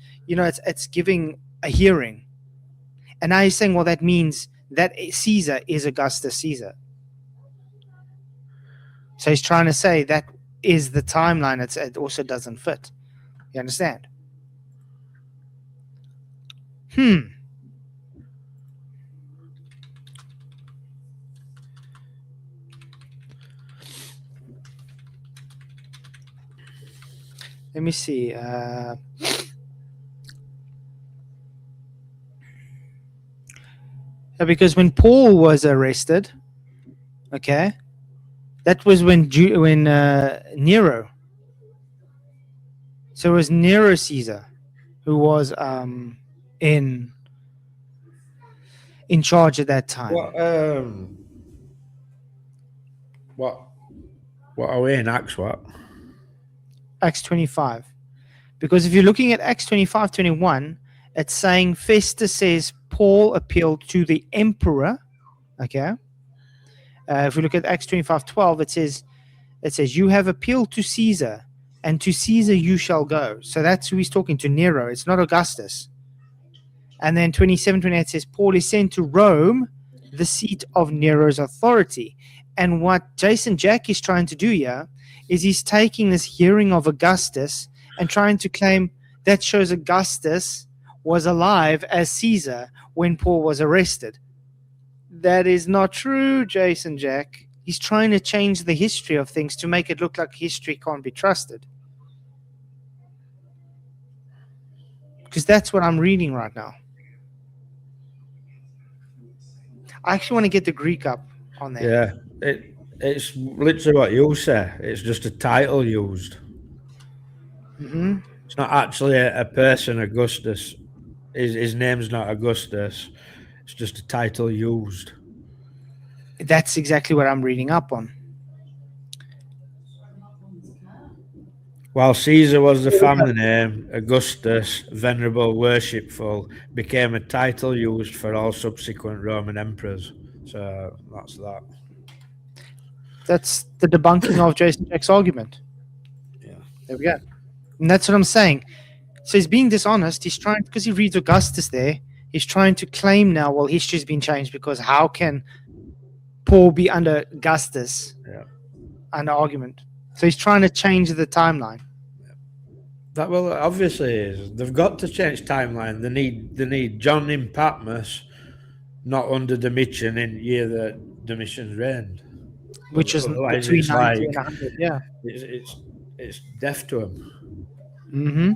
giving a hearing. And now he's saying, well, that means that Caesar is Augustus Caesar. So he's trying to say that is the timeline. It also doesn't fit. You understand? Let me see. Because when Paul was arrested, okay, that was when Nero. So it was Nero Caesar who was in charge at that time. What are we in Acts? What? Acts 25. Because if you're looking at Acts 25:21, it's saying Festus says Paul appealed to the emperor. Okay. If we look at Acts 25:12, it says you have appealed to Caesar, and to Caesar you shall go. So that's who he's talking to, Nero. It's not Augustus. And then 27:28 says Paul is sent to Rome, the seat of Nero's authority. And what Jason Jack is trying to do here is he's taking this hearing of Augustus and trying to claim that shows Augustus was alive as Caesar when Paul was arrested. That is not true, Jason Jack. He's trying to change the history of things to make it look like history can't be trusted. Because that's what I'm reading right now. I actually want to get the Greek up on there. Yeah, it's literally what you say. It's just a title used. Mm-hmm. It's not actually a person, Augustus. His name's not Augustus. It's just a title used. That's exactly what I'm reading up on. While Caesar was the family name, Augustus, venerable, worshipful, became a title used for all subsequent Roman emperors. So that's that. That's the debunking of Jason Jack's argument. Yeah. There we go. And that's what I'm saying. So he's being dishonest. He's trying, because he reads Augustus there, he's trying to claim now, well, history's been changed because how can Paul be under Augustus? Yeah. Under argument. So he's trying to change the timeline. That, well, obviously is. They've got to change timeline. They need John in Patmos, not under Domitian in year that Domitian's reigned. Which is Otherwise between it's 90 like- and 100, yeah. It's death to him. Mm-hmm.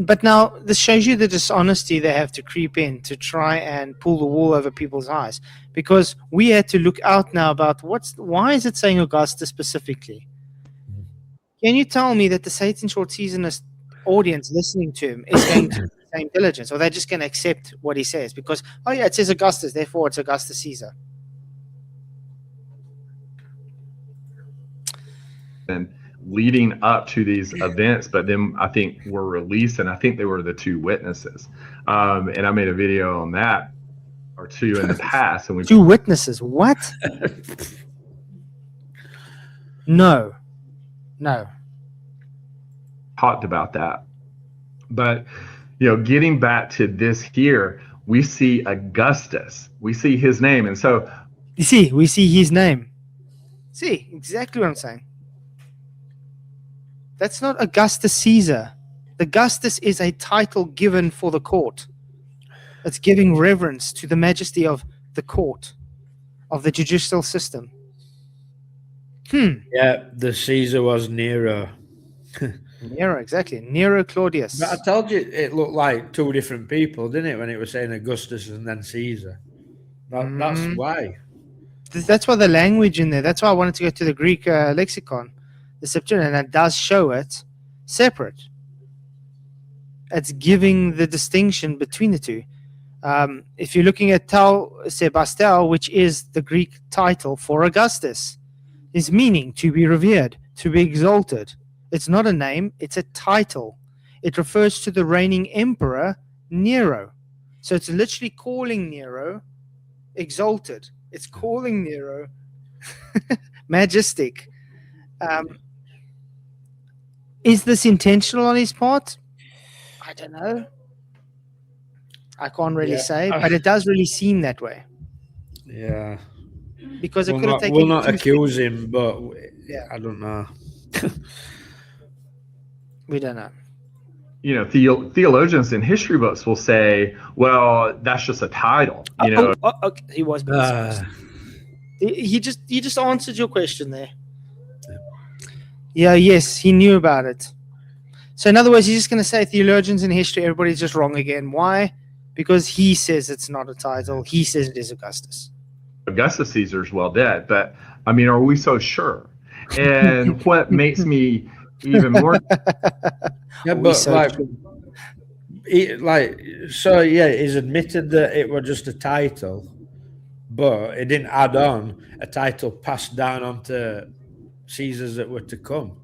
But now this shows you the dishonesty they have to creep in to try and pull the wool over people's eyes, because we had to look out now about why is it saying Augustus specifically? Can you tell me that the Satan short seasonist audience listening to him is going to do the same diligence, or they're just going to accept what he says because, oh yeah, it says Augustus, therefore it's Augustus Caesar? And leading up to these events, but then I think were released, and I think they were the two witnesses. And I made a video on that or two in the past, and we Two witnesses, what? No. Talked about that. But, getting back to this here, we see Augustus. We see his name. And so, You see, we see his name. See, exactly what I'm saying. That's not Augustus Caesar. Augustus is a title given for the court. It's giving reverence to the majesty of the court, of the judicial system. Yeah, the Caesar was Nero. Nero, exactly. Nero Claudius. But I told you it looked like two different people, didn't it, when it was saying Augustus and then Caesar? That's why. That's why the language in there. That's why I wanted to go to the Greek lexicon, the Septuagint, and it does show it separate. It's giving the distinction between the two. If you're looking at Tau Sebastel, which is the Greek title for Augustus, is meaning to be revered, to be exalted. It's not a name, it's a title. It refers to the reigning emperor, Nero. So it's literally calling Nero exalted. It's calling Nero majestic. Is this intentional on his part? I don't know. I can't really say, but it does really seem that way. Yeah. Because it could have taken. We'll not accuse him, but I don't know. We don't know. Theologians in history books will say, well, that's just a title. Okay. He was. He just answered your question there. Yeah, yes, he knew about it. So in other words, he's just going to say theologians in history, everybody's just wrong again. Why? Because he says it's not a title. He says it is Augustus. Augustus Caesar's well dead, but are we so sure? And what makes me even more he's admitted that it was just a title, but it didn't add on a title passed down onto Caesars that were to come.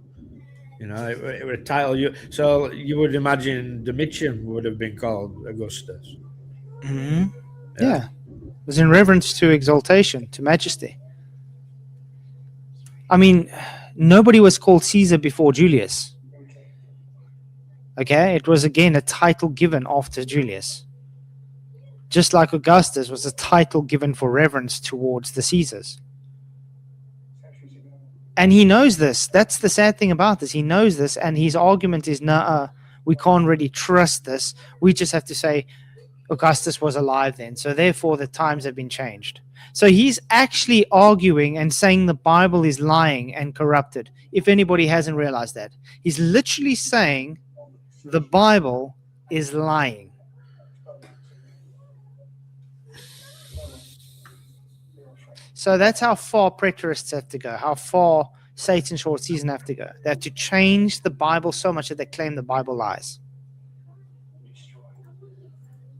It was a title. So you would imagine Domitian would have been called Augustus. Mm-hmm. Yeah. It was in reverence to exaltation, to majesty. Nobody was called Caesar before Julius. Okay? It was, again, a title given after Julius. Just like Augustus was a title given for reverence towards the Caesars. And he knows this. That's the sad thing about this. He knows this, and his argument is, we can't really trust this. We just have to say Augustus was alive then. So therefore, the times have been changed. So he's actually arguing and saying the Bible is lying and corrupted, if anybody hasn't realized that. He's literally saying the Bible is lying. So that's how far preterists have to go, how far Satan short season have to go. They have to change the Bible so much that they claim the Bible lies.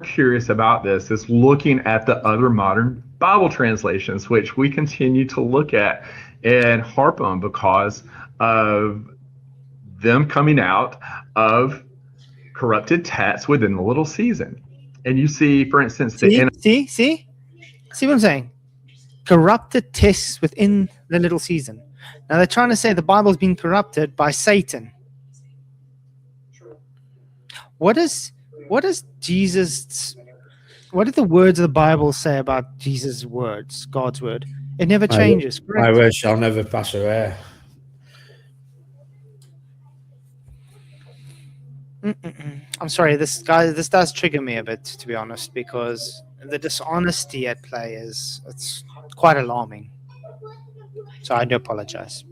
Curious about this is looking at the other modern Bible translations, which we continue to look at and harp on because of them coming out of corrupted texts within the little season. And you see, for instance, see what I'm saying? Corrupted texts within the little season. Now they're trying to say the Bible's been corrupted by Satan. What does Jesus? What did the words of the Bible say about Jesus' words, God's word? It never changes. My word shall never pass away. I'm sorry, this does trigger me a bit, to be honest, because the dishonesty at play it's quite alarming. So I do apologize.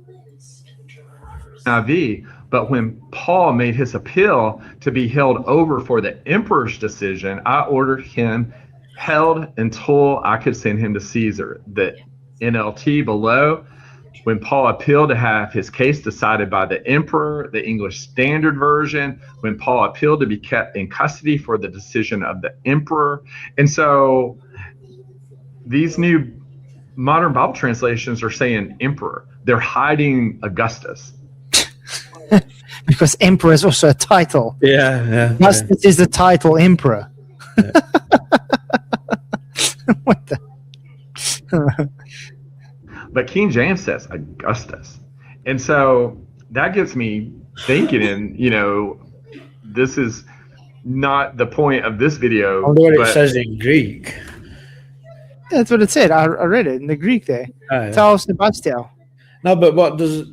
But when Paul made his appeal to be held over for the emperor's decision, I ordered him held until I could send him to Caesar. The NLT below, when Paul appealed to have his case decided by the emperor, the English Standard Version, when Paul appealed to be kept in custody for the decision of the emperor. And so these new modern Bible translations are saying emperor. They're hiding Augustus. Because emperor is also a title. Yeah. Augustus is the title emperor. Yeah. What the? But King James says Augustus. And so that gets me thinking, and this is not the point of this I video, wonder what it but says in Greek. That's what it said. I read it in the Greek there. Oh, yeah. Tau Sebastian. No, but what does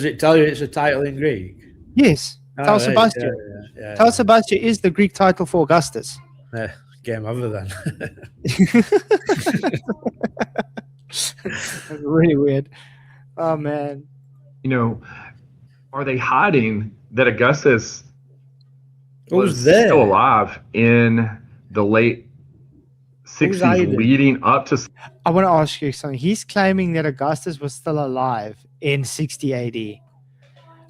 it tell you it's a title in Greek? Yes, Oh, Tau right, Sebastian. Yeah. Tau Sebastian is the Greek title for Augustus. Yeah, game over then. That's really weird. Oh man. are they hiding that Augustus Who's there? still alive in the late Who's 60s hiding? leading up to? I want to ask you something. He's claiming that Augustus was still alive in 60 AD.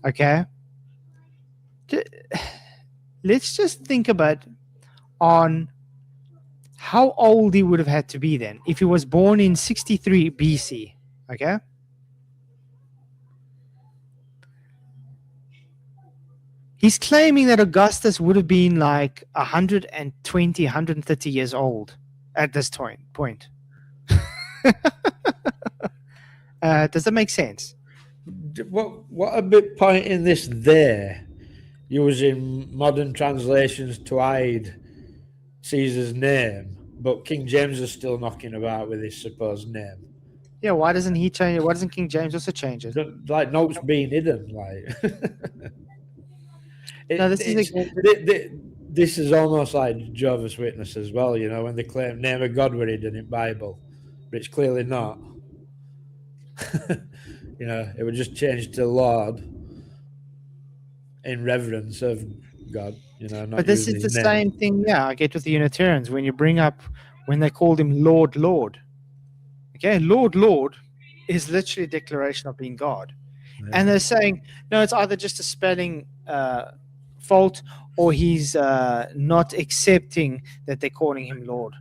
Okay? Let's just think about on how old he would have had to be then if he was born in 63 BC. Okay? He's claiming that Augustus would have been like 120, 130 years old at this point. Does that make sense? What a bit point in this there, using modern translations to hide Caesar's name, but King James is still knocking about with his supposed name. Yeah, why doesn't he change it? Why doesn't King James also change it? Like notes being hidden, like. No, This is almost like Jehovah's Witness as well, when they claim name of God were hidden in Bible, but it's clearly not. It would just change to Lord in reverence of God, not But this is using the his name. same thing, yeah, I get with the Unitarians when you bring up when they called him Lord. Okay, Lord is literally a declaration of being God. Yeah. And they're saying, no, it's either just a spelling fault or he's not accepting that they're calling him Lord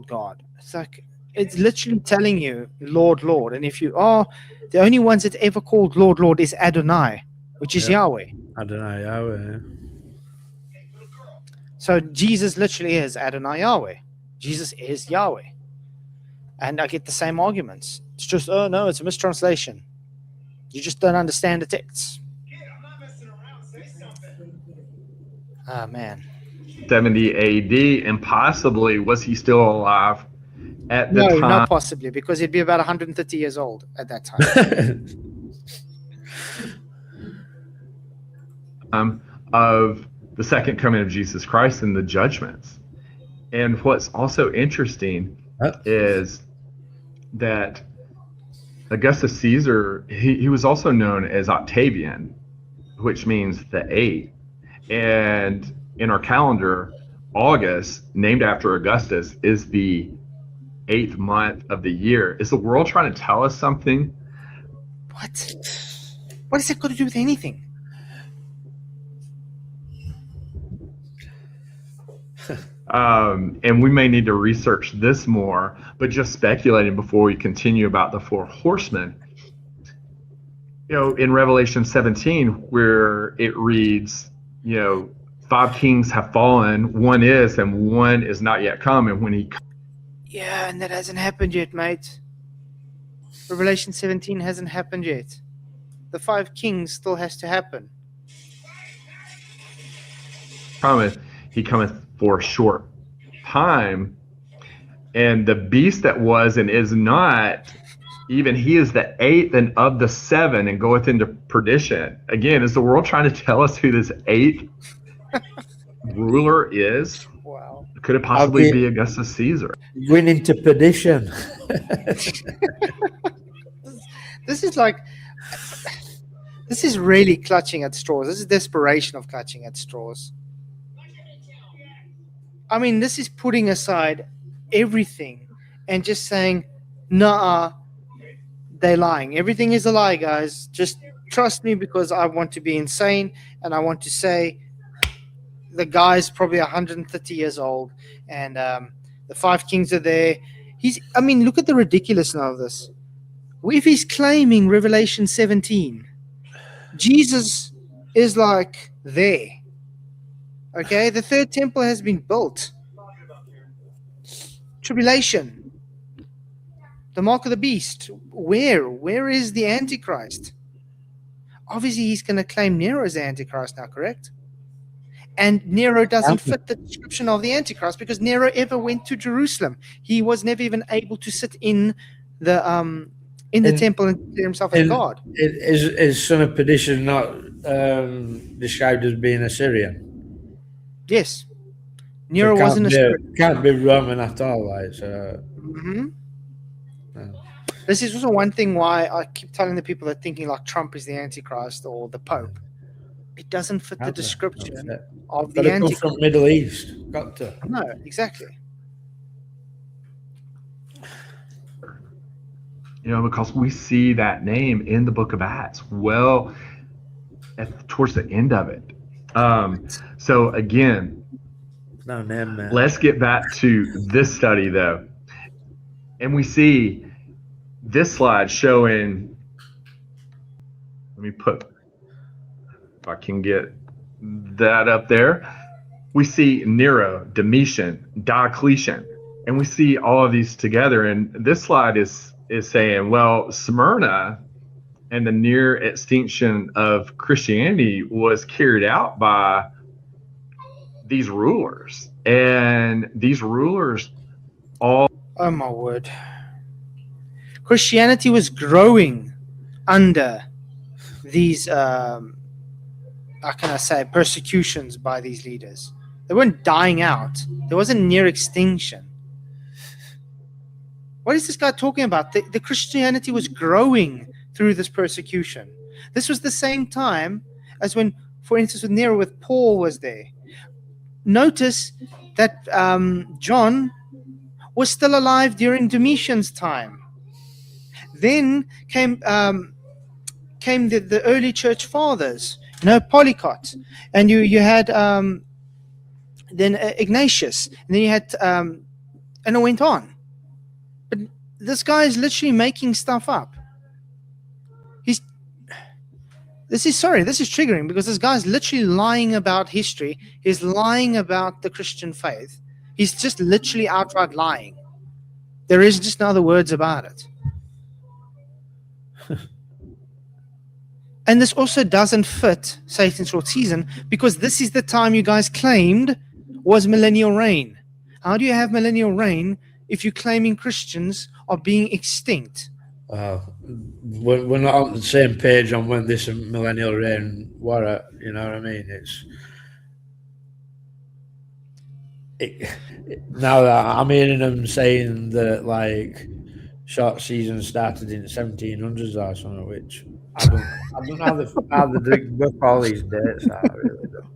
God. It's like, it's literally telling you Lord. And if you are, the only ones that ever called Lord is Adonai, which is Yahweh. Adonai Yahweh. So Jesus literally is Adonai Yahweh. Jesus is Yahweh. And I get the same arguments. It's just, oh no, it's a mistranslation. You just don't understand the text. Ah, man. 70 AD, and possibly was he still alive at the No, time not possibly, because he'd be about 130 years old at that time. of the second coming of Jesus Christ and the judgments. And what's also interesting is that Augustus Caesar, he was also known as Octavian, which means the eighth. And in our calendar, August, named after Augustus, is the 8th month of the year. Is the world trying to tell us something? What? What has that got to do with anything? And we may need to research this more, but just speculating before we continue about the four horsemen. In Revelation 17, where it reads, 5 kings have fallen, one is, and one is not yet come. And when he Yeah, and that hasn't happened yet, mate. Revelation 17 hasn't happened yet. The 5 kings still has to happen. cometh, he cometh for a short time. And the beast that was and is not, even he is the 8th and of the 7 and goeth into perdition. Again, is the world trying to tell us who this 8th ruler is? Wow. Could it possibly be Augustus Caesar? Going into perdition. This is really clutching at straws. This is desperation of clutching at straws. I mean, this is putting aside everything and just saying, nah, they're lying. Everything is a lie, guys. Just trust me, because I want to be insane and I want to say the guy's probably 130 years old and the 5 kings are there. Look at the ridiculousness of this. If he's claiming Revelation 17, Jesus is like there. Okay, the 3rd temple has been built. Tribulation. The mark of the beast. Where is the Antichrist? Obviously, he's going to claim Nero as the Antichrist now, correct? And Nero doesn't fit the description of the Antichrist because Nero ever went to Jerusalem. He was never even able to sit in the temple and declare himself as God. Is Son of Perdition not described as being Assyrian? Yes. Nero wasn't Assyrian. Can't be Roman at all. Like, so. This is also one thing why I keep telling the people that thinking like Trump is the Antichrist or the Pope. It doesn't fit the description of the Antichrist. Come from Middle East. Got to. No, exactly. Because we see that name in the book of Acts. Well, towards the end of it. So again, no name, man. Let's get back to this study though, and we see this slide showing. Let me put. If I can get that up there, we see Nero, Domitian, Diocletian, and we see all of these together. And this slide is saying, well, Smyrna and the near extinction of Christianity was carried out by these rulers. And these rulers all... Oh, my word. Christianity was growing under these, how can I say, persecutions by these leaders. They weren't dying out. There wasn't near extinction. What is this guy talking about? The Christianity was growing through this persecution. This was the same time as when, for instance, with Nero, with Paul was there. Notice that John was still alive during Domitian's time. Then came the early church fathers, Polycarp, and you had then Ignatius, and then you had and it went on. But this guy is literally making stuff up. This is triggering because this guy's literally lying about history. He's lying about the Christian faith. He's just literally outright lying. There is just no other words about it. And this also doesn't fit Satan's short season because this is the time you guys claimed was millennial reign. How do you have millennial reign if you're claiming Christians are being extinct? We're not on the same page on when this millennial reign were. You know what I mean? Now that I'm hearing them saying that like short season started in the 1700s or something, which I don't know how they book all these dates. I really don't.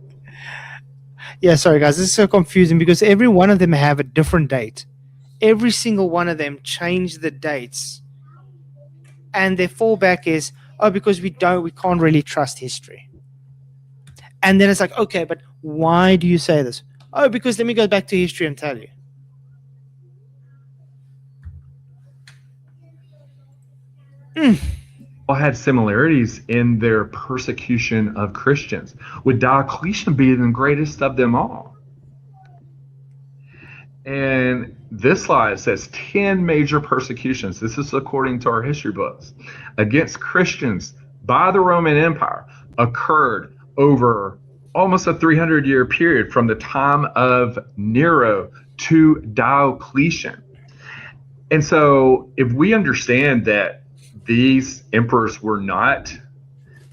Yeah, sorry guys, this is so confusing because every one of them have a different date. Every single one of them changed the dates. And their fallback is, because we can't really trust history. And then it's like, okay, but why do you say this? Oh, because let me go back to history and tell you. All had similarities in their persecution of Christians, with Diocletian being the greatest of them all. And this slide says 10 major persecutions. This is according to our history books against Christians by the Roman Empire occurred over almost a 300-year period from the time of Nero to Diocletian. And so if we understand that these emperors were not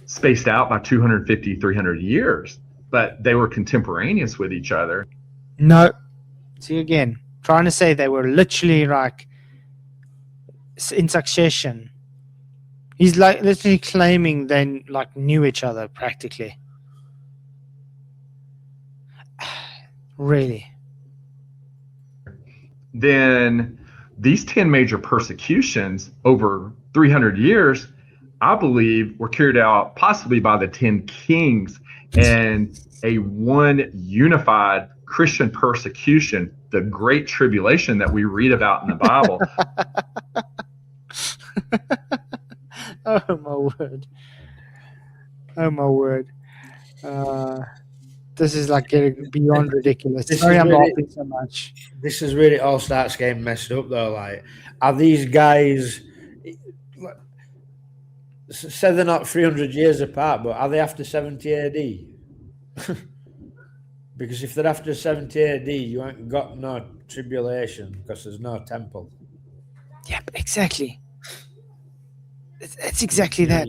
spaced out by 250, 300 years, but they were contemporaneous with each other. No. See, again, trying to say they were literally like in succession. He's like literally claiming they like knew each other practically. Really? Then these 10 major persecutions over 300 years, I believe, were carried out possibly by the 10 kings and a one unified Christian persecution, the Great Tribulation that we read about in the Bible. Oh, my word. Oh, my word. This is like getting beyond ridiculous. This Sorry, is I'm really- laughing so much. This is where it all starts getting messed up, though. Like, are these guys? Say they're not 300 years apart, but are they after 70 AD? Because if they're after 70 AD, you ain't got no tribulation because there's no temple. Yeah, exactly. It's exactly that.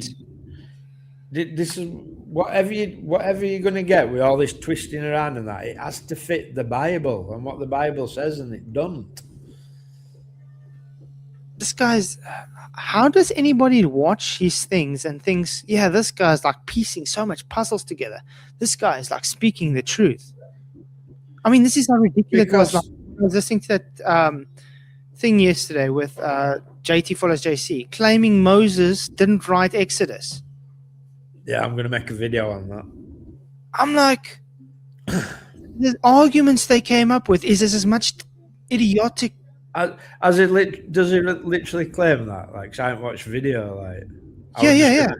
This is whatever you're gonna get with all this twisting around and that. It has to fit the Bible and what the Bible says, and it doesn't. This guy's. How does anybody watch his things and thinks, yeah, this guy's like piecing so much puzzles together. This guy is like speaking the truth. I mean, this is how ridiculous it was. Like, I was listening to that thing yesterday with JT follows JC claiming Moses didn't write Exodus. Yeah, I'm gonna make a video on that. I'm like, the arguments they came up with is as much idiotic. Does it literally claim that? Like, I haven't watched video. Like, Yeah.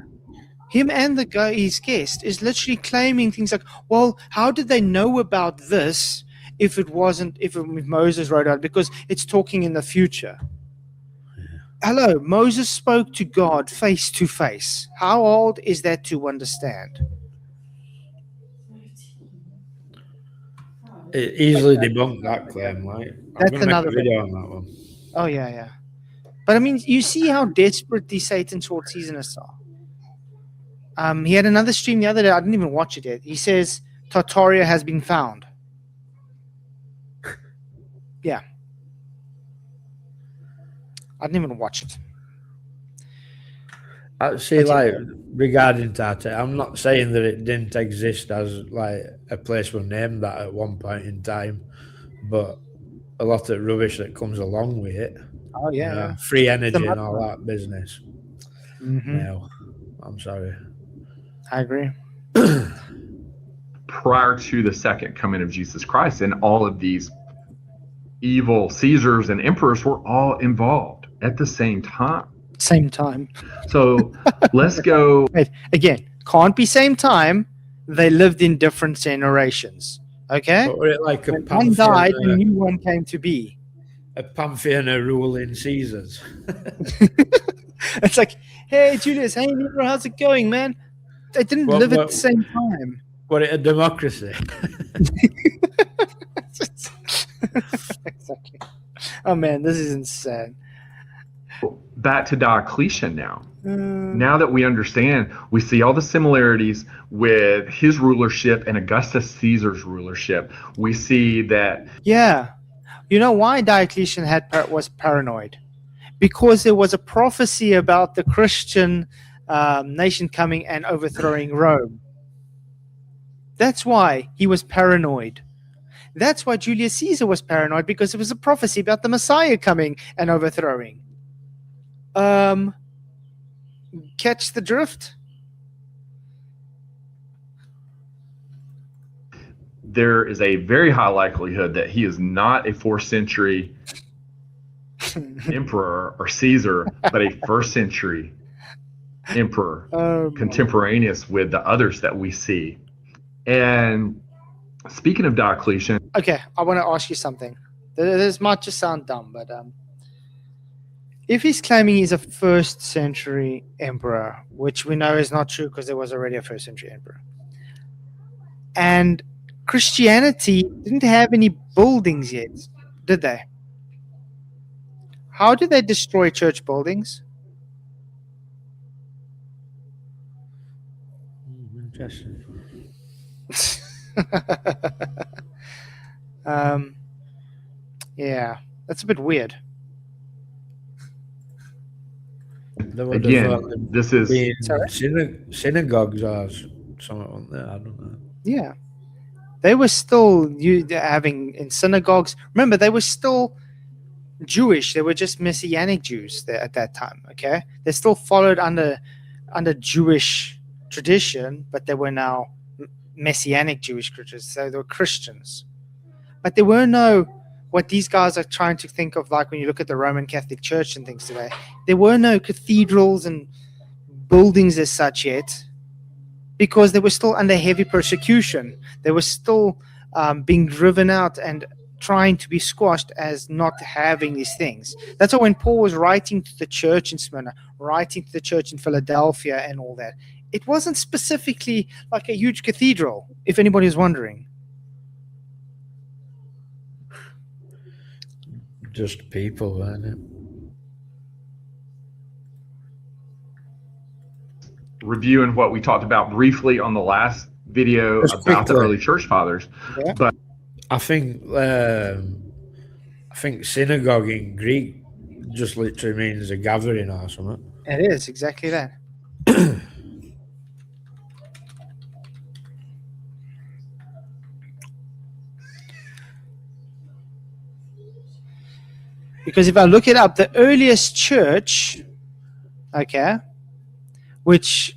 Him and the guy, his guest, is literally claiming things like, well, how did they know about this if Moses wrote out? Because it's talking in the future. Hello, Moses spoke to God face to face. How old is that to understand? It easily debunked that claim. Like, That's I'm gonna another make a video on that one. Oh, yeah. But I mean, you see how desperate these Satan short seasonists are. He had another stream the other day. I didn't even watch it yet. He says Tartaria has been found. Yeah. I didn't even watch it. See, like, regarding Tartaria, I'm not saying that it didn't exist as like a place was named that at one point in time, but a lot of rubbish that comes along with it. Oh, yeah. Free energy and all that business. Mm-hmm. No, I'm sorry. I agree. Prior to the second coming of Jesus Christ, and all of these evil Caesars and emperors were all involved at the same time. Same time. So let's go. Wait, again, can't be same time. They lived in different generations. Okay? But were it like a When one died, a pantheon, new one came to be. a pantheon of ruling Caesars? It's like, hey, Julius, hey, Nero, how's it going, man? They didn't live at the same time. Were it a democracy? Exactly. Oh, man, this is insane. Back to Diocletian now. Now that we understand, we see all the similarities with his rulership and Augustus Caesar's rulership. We see that. Yeah. You know why Diocletian was paranoid? Because there was a prophecy about the Christian nation coming and overthrowing Rome. That's why he was paranoid. That's why Julius Caesar was paranoid, because it was a prophecy about the Messiah coming and overthrowing. Catch the drift? There is a very high likelihood that he is not a 4th century emperor or Caesar, but a 1st century emperor, contemporaneous with the others that we see. And speaking of Diocletian, okay, I want to ask you something. This might just sound dumb, but if he's claiming he's a 1st century emperor, which we know is not true because there was already a 1st century emperor, and Christianity didn't have any buildings yet, did they? How did they destroy church buildings? Interesting. Yeah, that's a bit weird. again, this is synagogues or something like that. I don't know. Yeah, they were still having in synagogues. Remember, they were still Jewish. They were just Messianic Jews there at that time. Okay, they still followed under Jewish tradition, but they were now Messianic Jewish Christians. So they were Christians, but there were no what these guys are trying to think of, like when you look at the Roman Catholic Church and things today. There were no cathedrals and buildings as such yet, because they were still under heavy persecution. They were still being driven out and trying to be squashed as not having these things. That's why when Paul was writing to the church in Smyrna, writing to the church in Philadelphia and all that, it wasn't specifically like a huge cathedral, if anybody is wondering. Just people, weren't it? Reviewing what we talked about briefly on the last video Just about the quickly. early church fathers. Yeah. But I think synagogue in Greek just literally means a gathering or something. It is exactly that. Because if I look it up, the earliest church, okay, which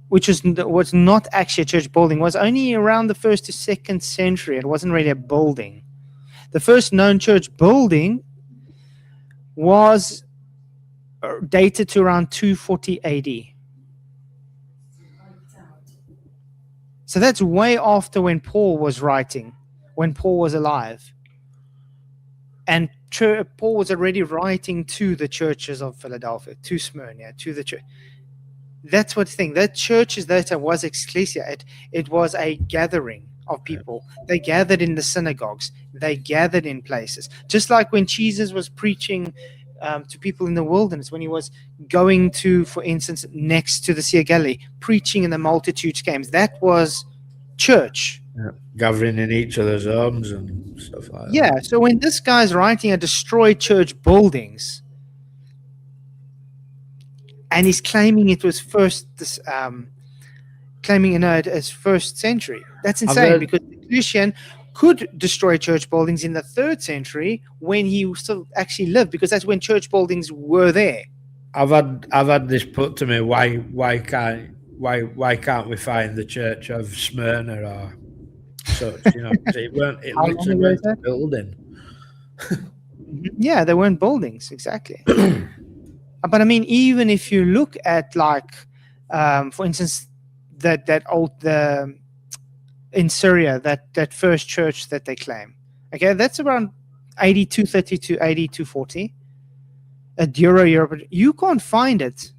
was not actually a church building, was only around the 1st to 2nd century. It wasn't really a building. The first known church building was dated to around 240 AD. So that's way after when Paul was writing, when Paul was alive. And Paul was already writing to the churches of Philadelphia, to Smyrna, to the church. That's what the thing. That churches that was ecclesia. It was a gathering of people. They gathered in the synagogues. They gathered in places. Just like when Jesus was preaching to people in the wilderness, when he was going to, for instance, next to the Sea of Galilee, preaching and the multitudes came. That was church. Yeah. Gathering in each other's homes and stuff like that. Yeah, so when this guy's writing a destroyed church buildings, and he's claiming it was it as first century, that's insane, because Lucian could destroy church buildings in the 3rd century when he still actually lived, because that's when church buildings were there. I've had this put to me. Why can't we find the church of Smyrna or such? You know, it literally was a building. Yeah, they weren't buildings, exactly. But I mean, even if you look at, like, for instance, that old in Syria, that first church that they claim, okay, that's around 8230 to 8240. At Europe, you can't find it.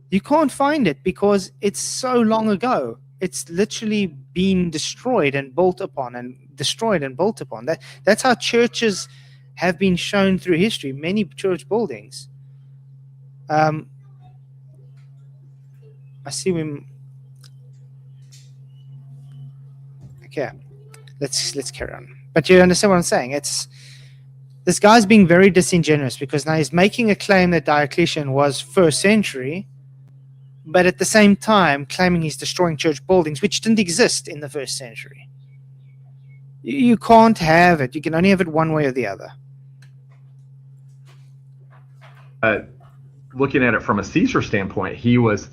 You can't find it because it's so long ago. It's literally been destroyed and built upon, and destroyed and built upon. That's how churches have been shown through history. Many church buildings. I see him. Okay, let's carry on. But you understand what I'm saying? It's this guy's being very disingenuous, because now he's making a claim that Diocletian was 1st century, but at the same time claiming he's destroying church buildings which didn't exist in the 1st century. You can't have it. You can only have it one way or the other. Looking at it from a Caesar standpoint, he was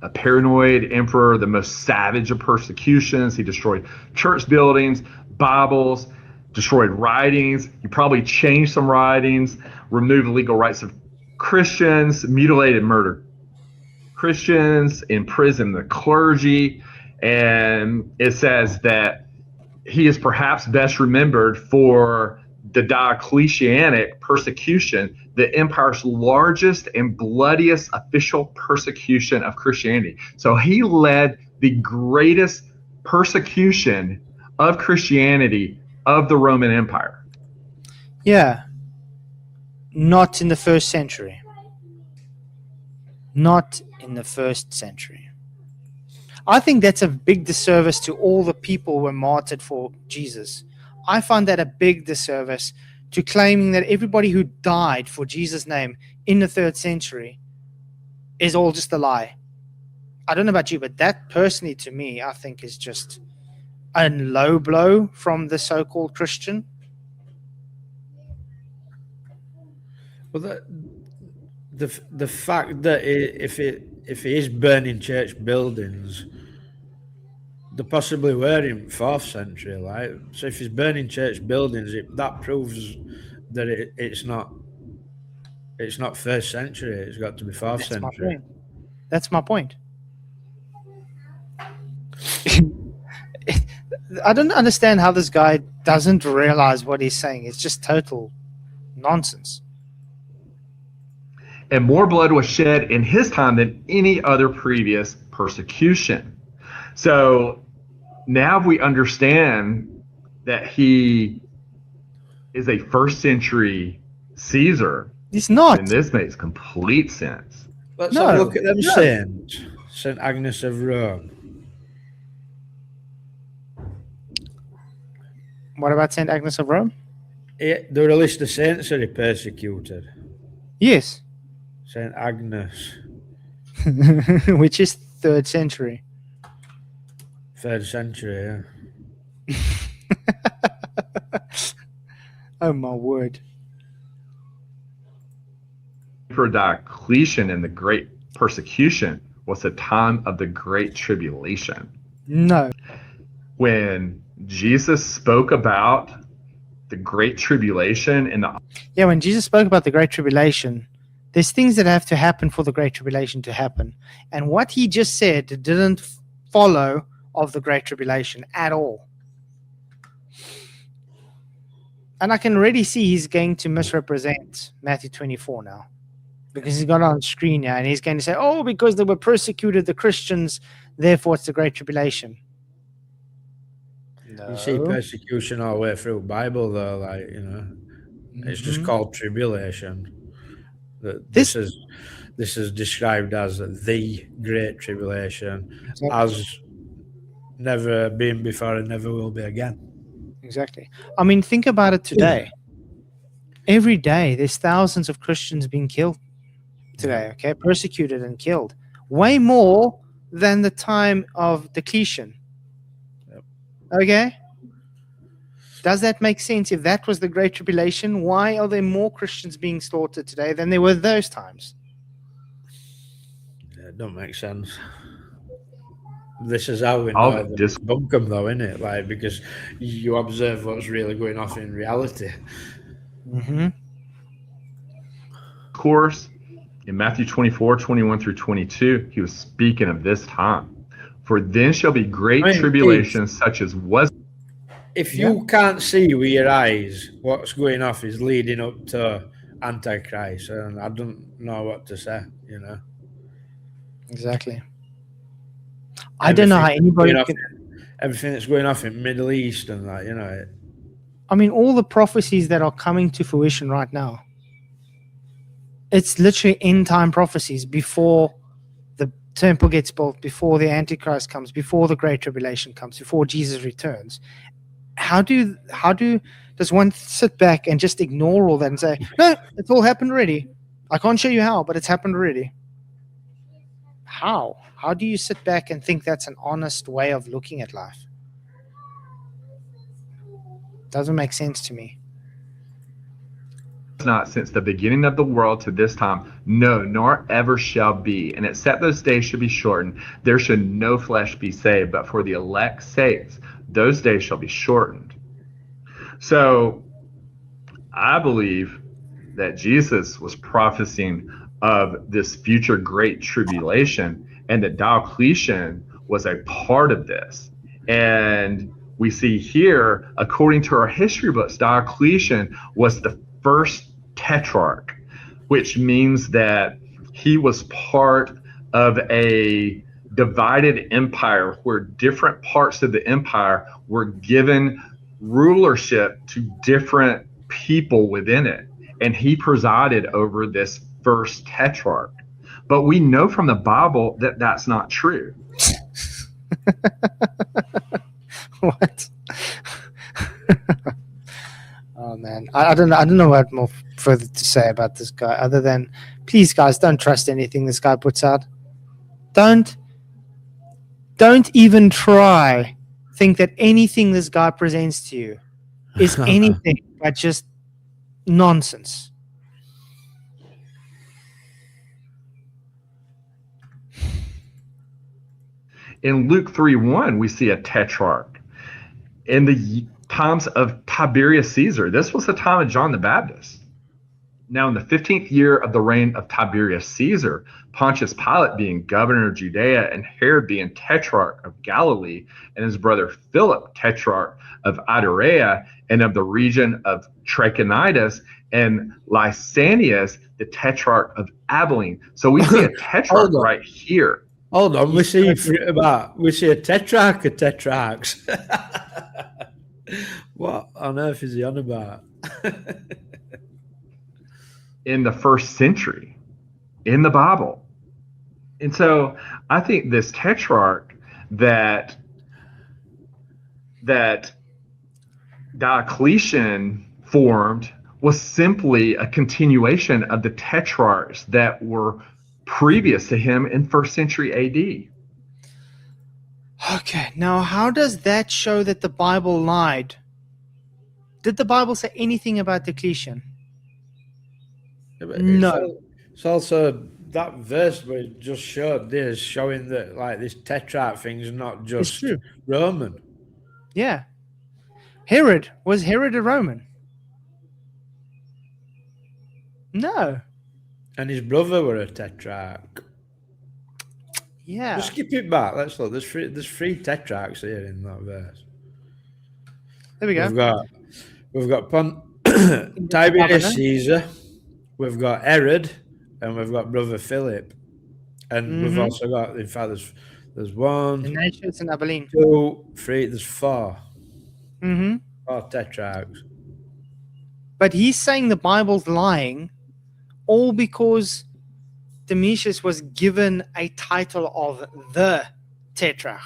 a paranoid emperor, the most savage of persecutions. He destroyed church buildings, Bibles, destroyed writings. He probably changed some writings, removed legal rights of Christians, mutilated, murdered Christians, imprisoned the clergy. And it says that he is perhaps best remembered for the Diocletianic persecution, the empire's largest and bloodiest official persecution of Christianity. So he led the greatest persecution of Christianity of the Roman Empire. Yeah. Not in the 1st century. Not in the 1st century. I think that's a big disservice to all the people who were martyred for Jesus. I find that a big disservice to claiming that everybody who died for Jesus' name in the 3rd century is all just a lie. I don't know about you, but that personally, to me, I think is just a low blow from the so-called Christian. Well, the fact that if it is burning church buildings, they possibly were in 4th century, like. So if he's burning church buildings, that proves that it's not 1st century. It's got to be 4th century. That's my point. I don't understand how this guy doesn't realize what he's saying. It's just total nonsense. And more blood was shed in his time than any other previous persecution. So now we understand that he is a first century Caesar. He's not. And this makes complete sense. Let's No, have a look at them no. saints. St. Agnes of Rome. What about St. Agnes of Rome? There were a list of saints that he persecuted. Yes. St. Agnes, Which is 3rd century. 3rd century, yeah. Oh my word. For Diocletian and the great persecution was the time of the great tribulation. No. When Jesus spoke about the great tribulation and the Yeah, when Jesus spoke about the Great Tribulation, there's things that have to happen for the Great Tribulation to happen. And what he just said didn't follow of the Great Tribulation at all. And I can already see he's going to misrepresent Matthew 24 now. Because he's got it on screen now, and he's going to say, oh, because they were persecuted, the Christians, therefore it's the Great Tribulation. No. You see persecution all the way through the Bible, though, like, you know. It's just called tribulation. This is described as the Great Tribulation, Exactly. as never been before and never will be again. Exactly. I mean, think about it today. Every day, there's thousands of Christians being killed today, okay? Persecuted and killed. Way more than the time of Diocletian. Yep. Okay? Does that make sense? If that was the Great Tribulation, why are there more Christians being slaughtered today than there were those times? Yeah, it don't make sense. This is how we All know the that it's bunkum, though, isn't it? Like, because you observe what's really going on in reality. Mm-hmm. course, in Matthew 24, 21 through 22, he was speaking of this time. For then shall be great tribulation, such as was. If you can't see with your eyes what's going off is leading up to Antichrist, and I don't know what to say, you know. Exactly. I don't know how anybody everything that's going off in Middle East and that, you know. I mean, all the prophecies that are coming to fruition right now, it's literally end time prophecies before the temple gets built, before the Antichrist comes, before the Great Tribulation comes, before Jesus returns. How does one sit back and just ignore all that and say, no, it's all happened already? I can't show you how, but it's happened already. How? How do you sit back and think that's an honest way of looking at life? Doesn't make sense to me. Not since the beginning of the world to this time, no, nor ever shall be. And except those days should be shortened, there should no flesh be saved. But for the elect's sakes, those days shall be shortened. So I believe that Jesus was prophesying of this future great tribulation, and that Diocletian was a part of this. And we see here, according to our history books, Diocletian was the first tetrarch, which means that he was part of a divided empire where different parts of the empire were given rulership to different people within it. And he presided over this first tetrarch. But we know from the Bible that that's not true. What? Oh man, I don't know what more further to say about this guy other than, please guys, don't trust anything this guy puts out. Don't even try think that anything this guy presents to you is anything but just nonsense. In Luke 3:1, we see a tetrarch. In the times of Tiberius Caesar, this was the time of John the Baptist. Now, in the 15th year of the reign of Tiberius Caesar, Pontius Pilate being governor of Judea, and Herod being tetrarch of Galilee, and his brother Philip, tetrarch of Iturea, and of the region of Trachonitis, and Lysanias, the tetrarch of Abilene. So we see a tetrarch right here. Hold on, we see a tetrarch of tetrarchs. What on earth is he on about? In the first century in the Bible. And so I think this tetrarch that Diocletian formed was simply a continuation of the tetrarchs that were previous to him in first century AD. Okay, now how does that show that the Bible lied? Did the Bible say anything about Diocletian? No. It's also that verse where it just showed this, showing that like this tetrarch thing is not just Roman. Yeah. Was Herod a Roman? No. And his brother were a tetrarch. Yeah. Just skip it back. Let's look. There's three tetrarchs here in that verse. There we go. We've got Tiberius Caesar. We've got Herod, and we've got brother Philip, and we've also got, in fact, there's one, Ignatius and Abilene. 2, 3. There's 4. 4 tetrarchs. But he's saying the Bible's lying, all because Domitius was given a title of the tetrarch.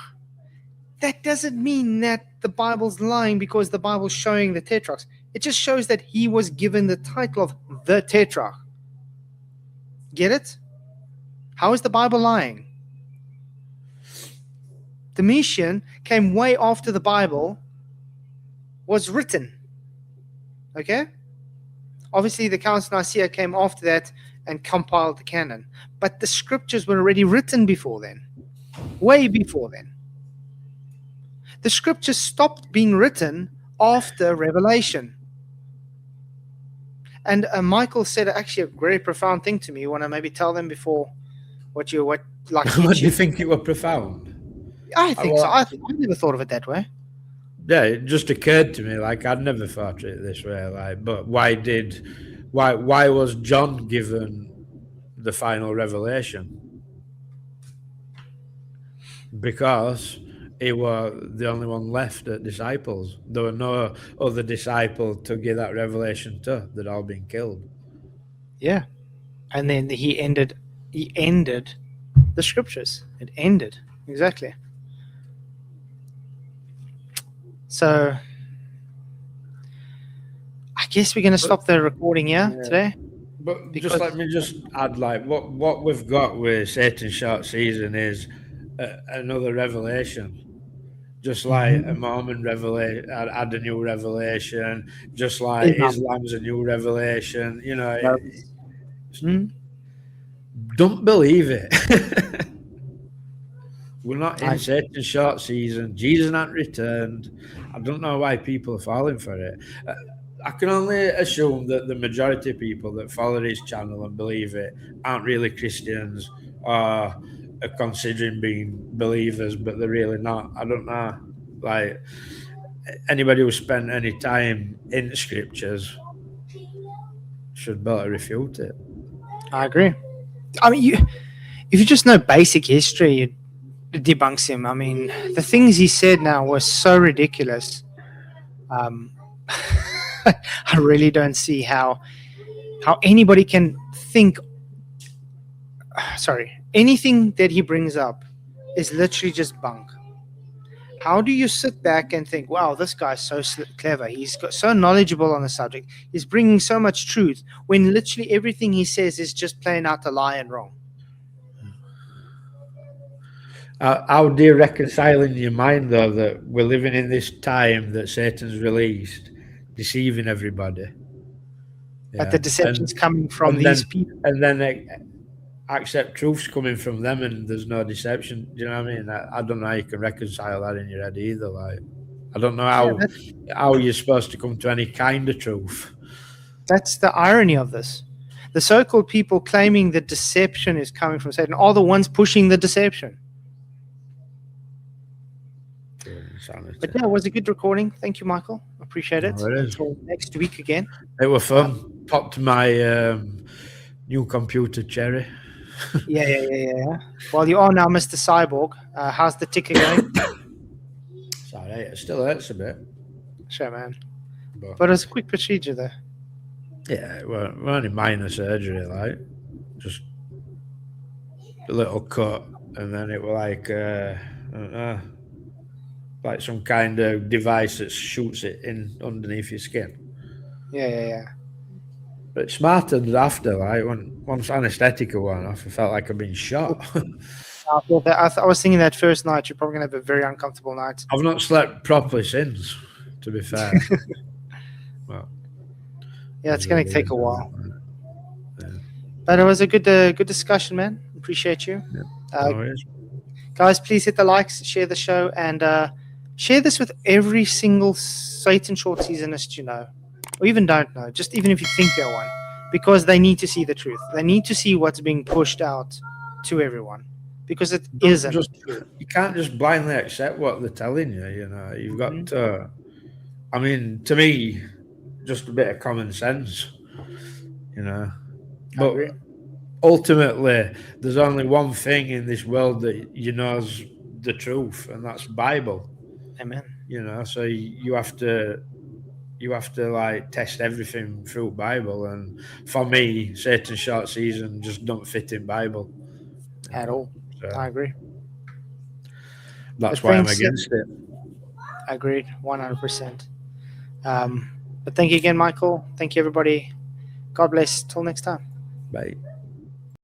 That doesn't mean that the Bible's lying because the Bible's showing the tetrarchs. It just shows that he was given the title of the tetrarch. Get it? How is the Bible lying? Domitian came way after the Bible was written. Okay? Obviously, the Council of Nicaea came after that and compiled the canon. But the scriptures were already written before then. Way before then. The scriptures stopped being written after Revelation. And Michael said actually a very profound thing to me. You want to maybe tell them before what do you think it was profound? I think so. I never thought of it that way. Yeah, it just occurred to me, like I'd never thought of it this way. Like, but why was John given the final revelation? Because he was the only one left at disciples. There were no other disciple to give that revelation to. They'd all been killed. Yeah. And then he ended the scriptures. It ended. Exactly. So I guess we're going to stop the recording here today. But just let me just add, like, what we've got with Satan's short season is another revelation. Just like a Mormon revelation, add a new revelation. Just like Islam's a new revelation. You know, don't believe it. We're not in Satan's short season. Jesus not returned. I don't know why people are falling for it. I can only assume that the majority of people that follow this channel and believe it aren't really Christians or are considering being believers, but they're really not. I don't know. Like, anybody who spent any time in the scriptures should better refute it. I agree. I mean, if you just know basic history, it debunks him. I mean, the things he said now were so ridiculous. I really don't see how anybody can think. Anything that he brings up is literally just bunk. How do you sit back and think, wow, this guy's so clever. He's got so knowledgeable on the subject. He's bringing so much truth when literally everything he says is just plain out a lie and wrong. How do you reconcile in your mind, though, that we're living in this time that Satan's released, deceiving everybody? But the deception's coming from these people. And then accept truth's coming from them and there's no deception. Do you know what I mean? I don't know how you can reconcile that in your head either. Like, I don't know how you're supposed to come to any kind of truth. That's the irony of this. the so-called people claiming that deception is coming from Satan are the ones pushing the deception. But yeah, it was a good recording. Thank you, Michael. Appreciate it. Oh, it is. Until next week again. It was fun. Popped my new computer cherry. Yeah. Well, you are now Mr. Cyborg. How's the ticker going? It's all right. It still hurts a bit. Sure, man. But But it's a quick procedure, though. yeah, we're only minor surgery, like just a little cut, and then it was like I don't know, like some kind of device that shoots it in underneath your skin. Yeah. But it smartened after, like once anaesthetic went off, I felt like I'd been shot. I was thinking that first night you're probably going to have a very uncomfortable night. I've not slept properly since, to be fair. Well, Yeah, it's going to take a while. Yeah. But it was a good discussion, man. Appreciate you. No worries. Guys, please hit the likes, share the show, and share this with every single Satan short seasonist you know, or even don't know, just even if you think they're one, because they need to see the truth. They need to see what's being pushed out to everyone, because it isn't. You can't just blindly accept what they're telling you, you know. You've got to, I mean, to me, just a bit of common sense, you know. But ultimately, there's only one thing in this world that you know's the truth, and that's Bible. Amen. You know, so you have to like test everything through Bible, and for me, Satan's short season just don't fit in Bible At all. So I agree. that's But why I'm thanks, against it. Agreed, 100%. But thank you again, Michael. Thank you, everybody. God bless. Till next time. Bye.